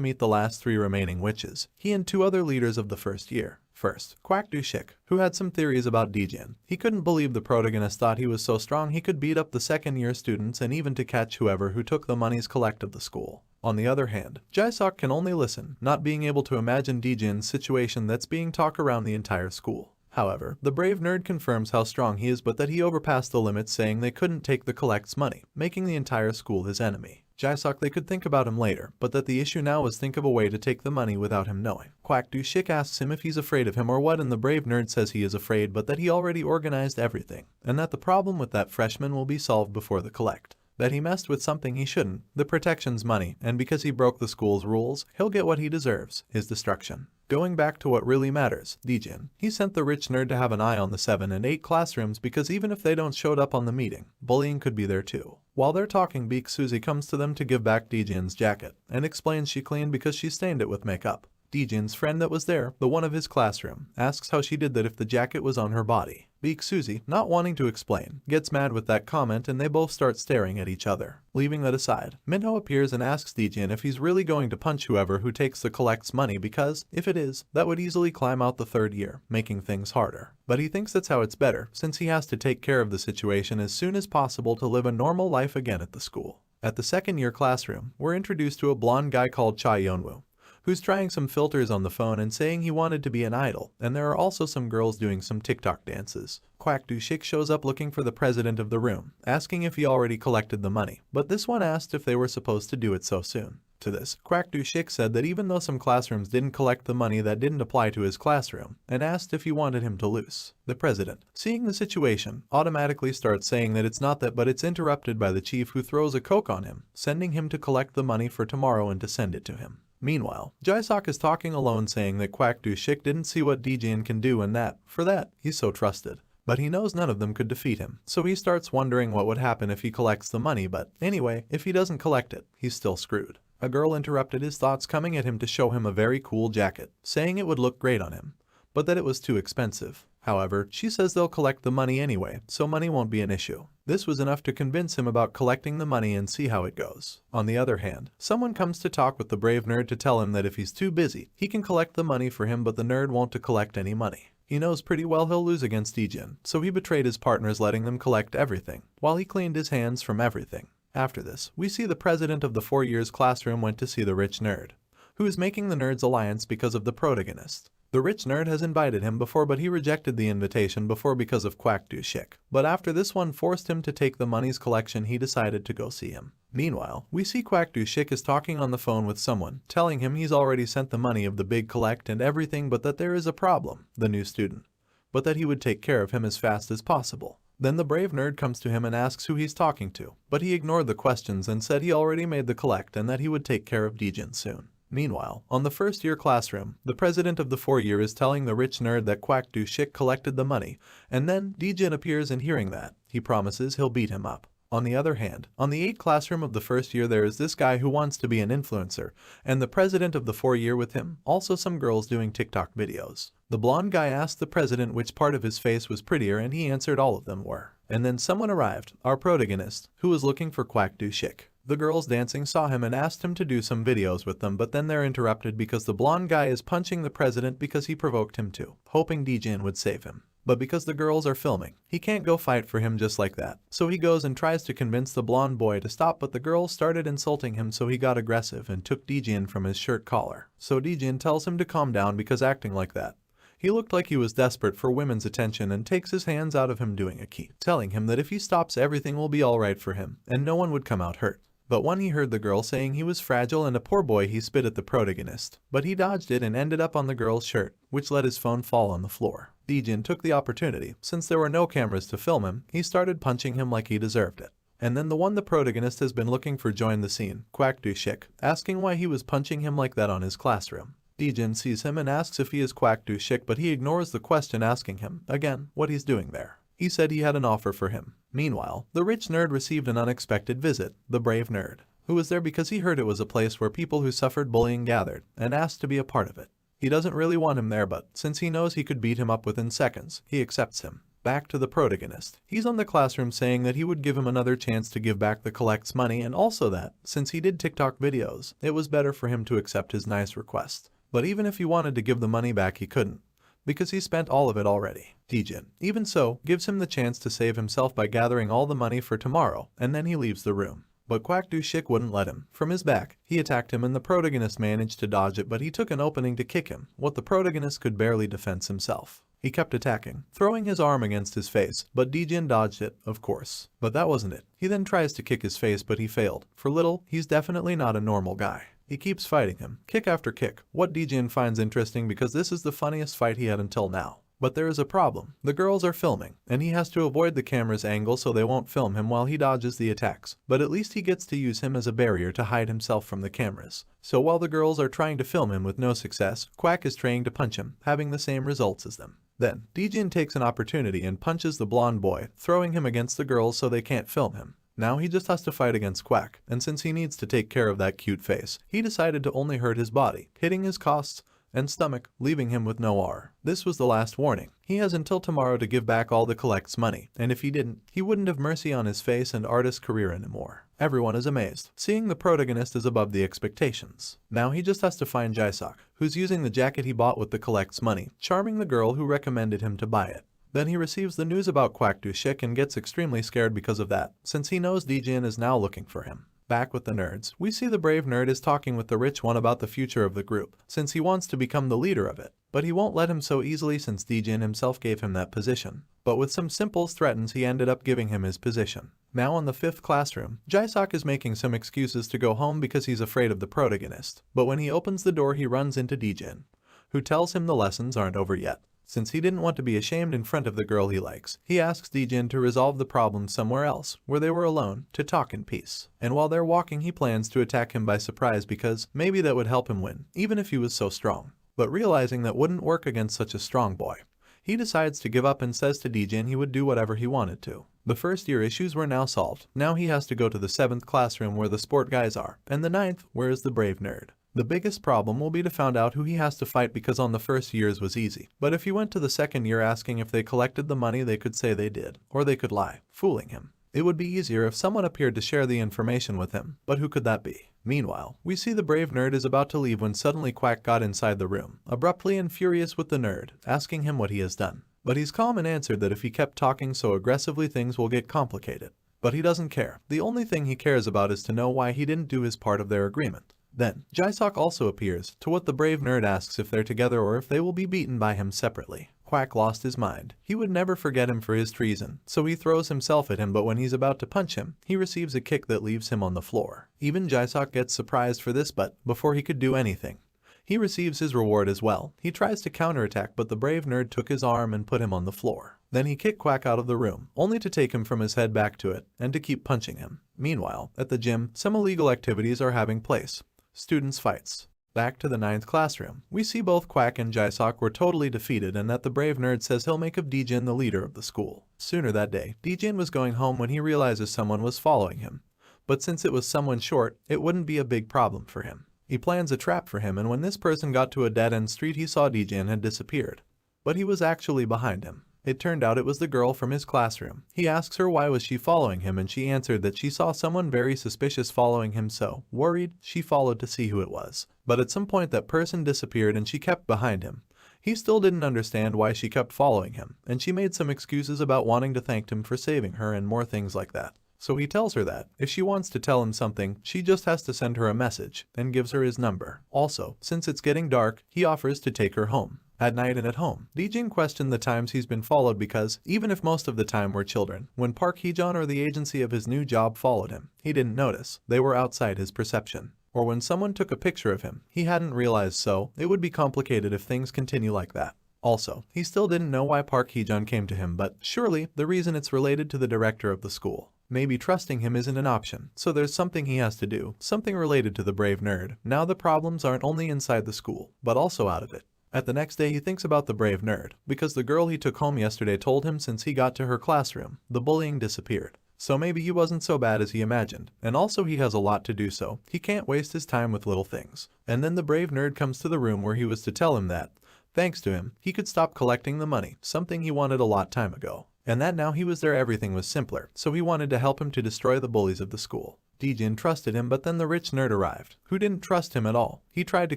meet the last 3 remaining witches, he and 2 other leaders of the first year. First, Quack Du-shik, who had some theories about Dijin. He couldn't believe the protagonist thought he was so strong he could beat up the second-year students and even to catch whoever who took the money's collect of the school. On the other hand, Jae-seok can only listen, not being able to imagine Dijin's situation that's being talked around the entire school. However, the brave nerd confirms how strong he is, but that he overpassed the limits, saying they couldn't take the collect's money, making the entire school his enemy. Jae-seok they could think about him later, but that the issue now was think of a way to take the money without him knowing. Quack Du-shik asks him if he's afraid of him or what, and the brave nerd says he is afraid, but that he already organized everything, and that the problem with that freshman will be solved before the collect. That he messed with something he shouldn't, the protection's money, and because he broke the school's rules, he'll get what he deserves, his destruction. Going back to what really matters, Dijin. He sent the rich nerd to have an eye on the 7 and 8 classrooms because even if they don't showed up on the meeting, bullying could be there too. While they're talking, Beak Susie comes to them to give back Dijin's jacket and explains she cleaned because she stained it with makeup. Dijin's friend that was there, the one of his classroom, asks how she did that if the jacket was on her body. Beak Susie, not wanting to explain, gets mad with that comment and they both start staring at each other. Leaving that aside, Minho appears and asks Dijin if he's really going to punch whoever who takes the collect's money because, if it is, that would easily climb out the third year, making things harder. But he thinks that's how it's better, since he has to take care of the situation as soon as possible to live a normal life again at the school. At the second year classroom, we're introduced to a blonde guy called Cha Yeonwoo, who's trying some filters on the phone and saying he wanted to be an idol, and there are also some girls doing some TikTok dances. Kwak Do-shik shows up looking for the president of the room, asking if he already collected the money, but this one asked if they were supposed to do it so soon. To this, Kwak Do-shik said that even though some classrooms didn't collect the money, that didn't apply to his classroom, and asked if he wanted him to loose. The president, seeing the situation, automatically starts saying that it's not that, but it's interrupted by the chief, who throws a coke on him, sending him to collect the money for tomorrow and to send it to him. Meanwhile, Jae-sok is talking alone, saying that Kwak Do-shik didn't see what Dijin can do and that, for that, he's so trusted. But he knows none of them could defeat him, so he starts wondering what would happen if he collects the money, but anyway, if he doesn't collect it, he's still screwed. A girl interrupted his thoughts, coming at him to show him a very cool jacket, saying it would look great on him, but that it was too expensive. However, she says they'll collect the money anyway, so money won't be an issue. This was enough to convince him about collecting the money and see how it goes. On the other hand, someone comes to talk with the brave nerd to tell him that if he's too busy, he can collect the money for him, but the nerd won't to collect any money. He knows pretty well he'll lose against Dijin, so he betrayed his partners, letting them collect everything, while he cleaned his hands from everything. After this, we see the president of the 4 years classroom went to see the rich nerd, who is making the nerd's alliance because of the protagonist. The rich nerd has invited him before, but he rejected the invitation before because of Kwak Do-shik. But after this one forced him to take the money's collection, he decided to go see him. Meanwhile, we see Kwak Do-shik is talking on the phone with someone, telling him he's already sent the money of the big collect and everything, but that there is a problem, the new student, but that he would take care of him as fast as possible. Then the brave nerd comes to him and asks who he's talking to, but he ignored the questions and said he already made the collect and that he would take care of Dijin soon. Meanwhile, on the first year classroom, the president of the 4 year is telling the rich nerd that Kwak Do-shik collected the money, and then Dijin appears, and hearing that, he promises he'll beat him up. On the other hand, on the 8th classroom of the first year, there is this guy who wants to be an influencer, and the president of the 4 year with him, also some girls doing TikTok videos. The blonde guy asked the president which part of his face was prettier, and he answered all of them were. And then someone arrived, our protagonist, who was looking for Kwak Do-shik. The girls dancing saw him and asked him to do some videos with them, but then they're interrupted because the blonde guy is punching the president because he provoked him to, hoping Dijin would save him. But because the girls are filming, he can't go fight for him just like that. So he goes and tries to convince the blonde boy to stop, but the girls started insulting him, so he got aggressive and took Dijin from his shirt collar. So Dijin tells him to calm down because acting like that, he looked like he was desperate for women's attention, and takes his hands out of him doing a key, telling him that if he stops everything will be alright for him, and no one would come out hurt. But when he heard the girl saying he was fragile and a poor boy, he spit at the protagonist, but he dodged it and ended up on the girl's shirt, which let his phone fall on the floor. Dijin took the opportunity, since there were no cameras to film him, he started punching him like he deserved it. And then the one the protagonist has been looking for joined the scene, Kwak Do-shik, asking why he was punching him like that on his classroom. Dijin sees him and asks if he is Kwak Do-shik, but he ignores the question, asking him, again, what he's doing there. He said he had an offer for him. Meanwhile, the rich nerd received an unexpected visit, the brave nerd, who was there because he heard it was a place where people who suffered bullying gathered, and asked to be a part of it. He doesn't really want him there, but since he knows he could beat him up within seconds, he accepts him. Back to the protagonist. He's on the classroom saying that he would give him another chance to give back the collect's money, and also that, since he did TikTok videos, it was better for him to accept his nice request. But even if he wanted to give the money back, he couldn't, because he spent all of it already. Dijin, even so, gives him the chance to save himself by gathering all the money for tomorrow, and then he leaves the room. But Kwak Do-shik wouldn't let him. From his back, he attacked him and the protagonist managed to dodge it, but he took an opening to kick him, what the protagonist could barely defend himself. He kept attacking, throwing his arm against his face, but Dijin dodged it, of course. But that wasn't it. He then tries to kick his face, but he failed. For little, he's definitely not a normal guy. He keeps fighting him, kick after kick, what Dijin finds interesting because this is the funniest fight he had until now. But there is a problem. The girls are filming, and he has to avoid the camera's angle so they won't film him while he dodges the attacks. But at least he gets to use him as a barrier to hide himself from the cameras. So while the girls are trying to film him with no success, Kwak is trying to punch him, having the same results as them. Then, Dijin takes an opportunity and punches the blonde boy, throwing him against the girls so they can't film him. Now he just has to fight against Quack, and since he needs to take care of that cute face, he decided to only hurt his body, hitting his costs and stomach, leaving him with no R. This was the last warning. He has until tomorrow to give back all the collect's money, and if he didn't, he wouldn't have mercy on his face and artist's career anymore. Everyone is amazed, seeing the protagonist is above the expectations. Now he just has to find Jae-sok, who's using the jacket he bought with the collect's money, charming the girl who recommended him to buy it. Then he receives the news about Quack Du-shik and gets extremely scared because of that, since he knows Dijin is now looking for him. Back with the nerds, we see the brave nerd is talking with the rich one about the future of the group, since he wants to become the leader of it. But he won't let him so easily since Dijin himself gave him that position. But with some simple threats he ended up giving him his position. Now in the 5th classroom, Jae-sok is making some excuses to go home because he's afraid of the protagonist. But when he opens the door he runs into Dijin, who tells him the lessons aren't over yet. Since he didn't want to be ashamed in front of the girl he likes, he asks Dijin to resolve the problem somewhere else, where they were alone, to talk in peace. And while they're walking he plans to attack him by surprise because maybe that would help him win, even if he was so strong. But realizing that wouldn't work against such a strong boy, he decides to give up and says to Dijin he would do whatever he wanted to. The first year issues were now solved. Now he has to go to the 7th classroom where the sport guys are, and the 9th where is the brave nerd. The biggest problem will be to find out who he has to fight because on the first years was easy. But if he went to the 2nd year asking if they collected the money they could say they did, or they could lie, fooling him. It would be easier if someone appeared to share the information with him, but who could that be? Meanwhile, we see the brave nerd is about to leave when suddenly Quack got inside the room, abruptly and furious with the nerd, asking him what he has done. But he's calm and answered that if he kept talking so aggressively things will get complicated. But he doesn't care. The only thing he cares about is to know why he didn't do his part of their agreement. Then, Jae-sok also appears, to what the brave nerd asks if they're together or if they will be beaten by him separately. Quack lost his mind. He would never forget him for his treason, so he throws himself at him but when he's about to punch him, he receives a kick that leaves him on the floor. Even Jae-sok gets surprised for this but, before he could do anything, he receives his reward as well. He tries to counterattack but the brave nerd took his arm and put him on the floor. Then he kicked Quack out of the room, only to take him from his head back to it, and to keep punching him. Meanwhile, at the gym, some illegal activities are having place. Students fights. Back to the 9th classroom. We see both Quack and Jae-sok were totally defeated and that the brave nerd says he'll make of Dijin the leader of the school. Sooner that day, Dijin was going home when he realizes someone was following him. But since it was someone short, it wouldn't be a big problem for him. He plans a trap for him and when this person got to a dead-end street he saw Dijin had disappeared. But he was actually behind him. It turned out it was the girl from his classroom. He asks her why was she following him and she answered that she saw someone very suspicious following him so, worried, she followed to see who it was. But at some point that person disappeared and she kept behind him. He still didn't understand why she kept following him, and she made some excuses about wanting to thank him for saving her and more things like that. So he tells her that, if she wants to tell him something, she just has to send her a message, and gives her his number. Also, since it's getting dark, he offers to take her home. At night and at home, Dijin questioned the times he's been followed because, even if most of the time were children, when Park Heejun or the agency of his new job followed him, he didn't notice. They were outside his perception. Or when someone took a picture of him, he hadn't realized so, it would be complicated if things continue like that. Also, he still didn't know why Park Heejun came to him but, surely, the reason it's related to the director of the school. Maybe trusting him isn't an option, so there's something he has to do, something related to the brave nerd. Now the problems aren't only inside the school, but also out of it. At the next day he thinks about the brave nerd, because the girl he took home yesterday told him since he got to her classroom, the bullying disappeared. So maybe he wasn't so bad as he imagined, and also he has a lot to do so he can't waste his time with little things. And then the brave nerd comes to the room where he was to tell him that, thanks to him, he could stop collecting the money, something he wanted a lot time ago. And that now he was there everything was simpler, so he wanted to help him to destroy the bullies of the school. Dijin trusted him but then the rich nerd arrived, who didn't trust him at all. He tried to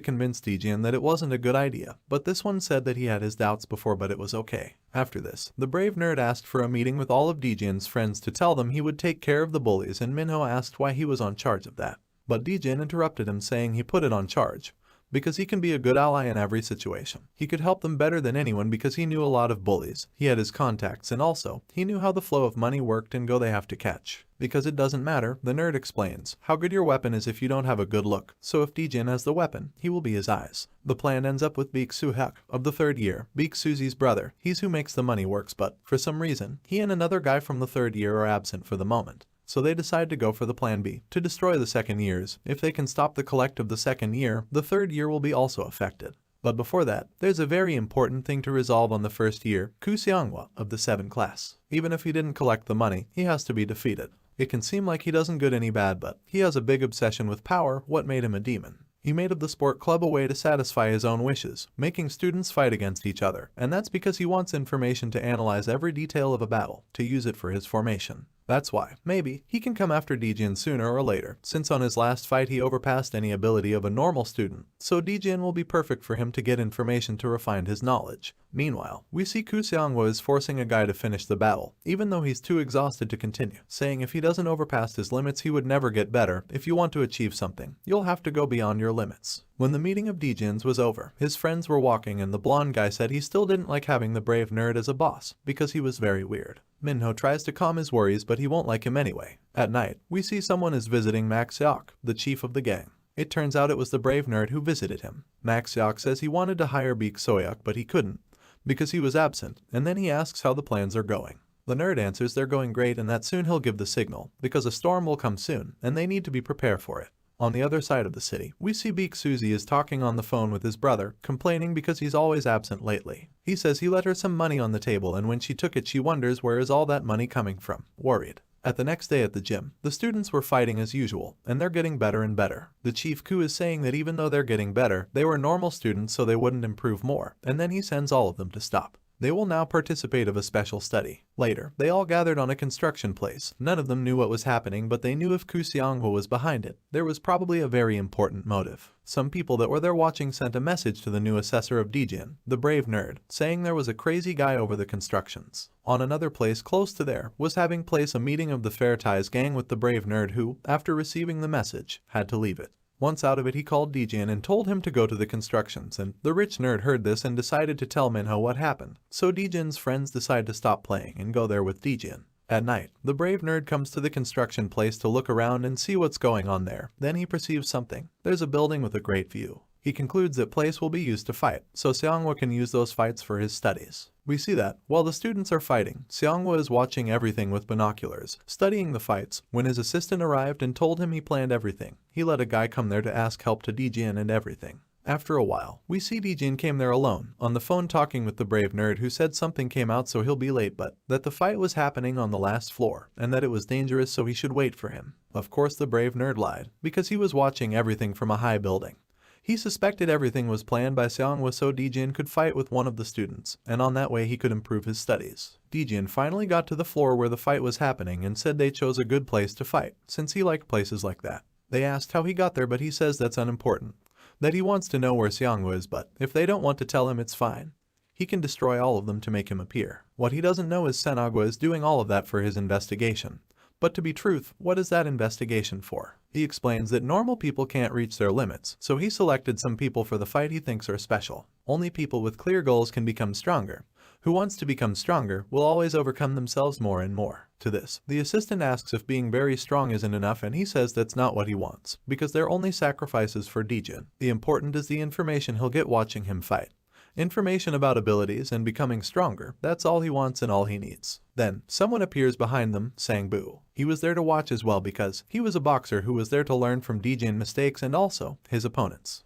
convince Dijin that it wasn't a good idea, but this one said that he had his doubts before but it was okay. After this, the brave nerd asked for a meeting with all of Dijin's friends to tell them he would take care of the bullies and Minho asked why he was on charge of that. But Dijin interrupted him saying he put it on charge because he can be a good ally in every situation. He could help them better than anyone because he knew a lot of bullies. He had his contacts and also, he knew how the flow of money worked and go they have to catch. Because it doesn't matter, the nerd explains, how good your weapon is if you don't have a good look. So if Dijin has the weapon, he will be his eyes. The plan ends up with Baek Soo-hyuk of the 3rd year, Baek Suzi's brother. He's who makes the money works but, for some reason, he and another guy from the 3rd year are absent for the moment. So they decide to go for the plan B, to destroy the 2nd years. If they can stop the collect of the 2nd year, the 3rd year will be also affected. But before that, there's a very important thing to resolve on the 1st year, Koo Seong-hwa of the 7th class. Even if he didn't collect the money, he has to be defeated. It can seem like he doesn't good any bad, but he has a big obsession with power, what made him a demon. He made of the sport club a way to satisfy his own wishes, making students fight against each other, and that's because he wants information to analyze every detail of a battle, to use it for his formation. That's why, maybe, he can come after Dijin sooner or later, since on his last fight he overpassed any ability of a normal student, so Dijin will be perfect for him to get information to refine his knowledge. Meanwhile, we see Ku Xiangwo is forcing a guy to finish the battle, even though he's too exhausted to continue, saying if he doesn't overpass his limits he would never get better. If you want to achieve something, you'll have to go beyond your limits. When the meeting of Dijin's was over, his friends were walking and the blonde guy said he still didn't like having the brave nerd as a boss, because he was very weird. Minho tries to calm his worries but he won't like him anyway. At night, we see someone is visiting Max Xiok, the chief of the gang. It turns out it was the brave nerd who visited him. Max Xiok says he wanted to hire Beak Soyuk but he couldn't, because he was absent, and then he asks how the plans are going. The nerd answers they're going great and that soon he'll give the signal, because a storm will come soon, and they need to be prepared for it. On the other side of the city, we see Beak Suzy is talking on the phone with his brother, complaining because he's always absent lately. He says he let her some money on the table and when she took it she wonders where is all that money coming from, worried. At the next day at the gym, the students were fighting as usual, and they're getting better and better. The Chief Ku is saying that even though they're getting better, they were normal students so they wouldn't improve more, and then he sends all of them to stop. They will now participate of a special study. Later, they all gathered on a construction place. None of them knew what was happening, but they knew if Ku Xiangwo was behind it. There was probably a very important motive. Some people that were there watching sent a message to the new assessor of Dijin, the brave nerd, saying there was a crazy guy over the constructions. On another place close to there was having place a meeting of the Fair Ties gang with the brave nerd who, after receiving the message, had to leave it. Once out of it he called Dijin and told him to go to the constructions, and the rich nerd heard this and decided to tell Minho what happened. So Dijin's friends decide to stop playing and go there with Dijin. At night, the brave nerd comes to the construction place to look around and see what's going on there. Then he perceives something. There's a building with a great view. He concludes that place will be used to fight, so Xiangwo can use those fights for his studies. We see that, while the students are fighting, Xiangwo is watching everything with binoculars, studying the fights. When his assistant arrived and told him he planned everything, he let a guy come there to ask help to Dijin and everything. After a while, we see Dijin came there alone, on the phone talking with the brave nerd who said something came out so he'll be late but that the fight was happening on the last floor, and that it was dangerous so he should wait for him. Of course the brave nerd lied, because he was watching everything from a high building. He suspected everything was planned by Xiangwo so Dijin could fight with one of the students, and on that way he could improve his studies. Dijin finally got to the floor where the fight was happening and said they chose a good place to fight, since he liked places like that. They asked how he got there but he says that's unimportant, that he wants to know where Xiangwo is but if they don't want to tell him it's fine. He can destroy all of them to make him appear. What he doesn't know is Senagwa is doing all of that for his investigation. But to be truth, what is that investigation for? He explains that normal people can't reach their limits, so he selected some people for the fight he thinks are special. Only people with clear goals can become stronger. Who wants to become stronger will always overcome themselves more and more. To this, the assistant asks if being very strong isn't enough and he says that's not what he wants, because they're only sacrifices for Dijin. The important is the information he'll get watching him fight. Information about abilities and becoming stronger, that's all he wants and all he needs. Then, someone appears behind them, saying boo. He was there to watch as well because he was a boxer who was there to learn from Dijin mistakes and also his opponents.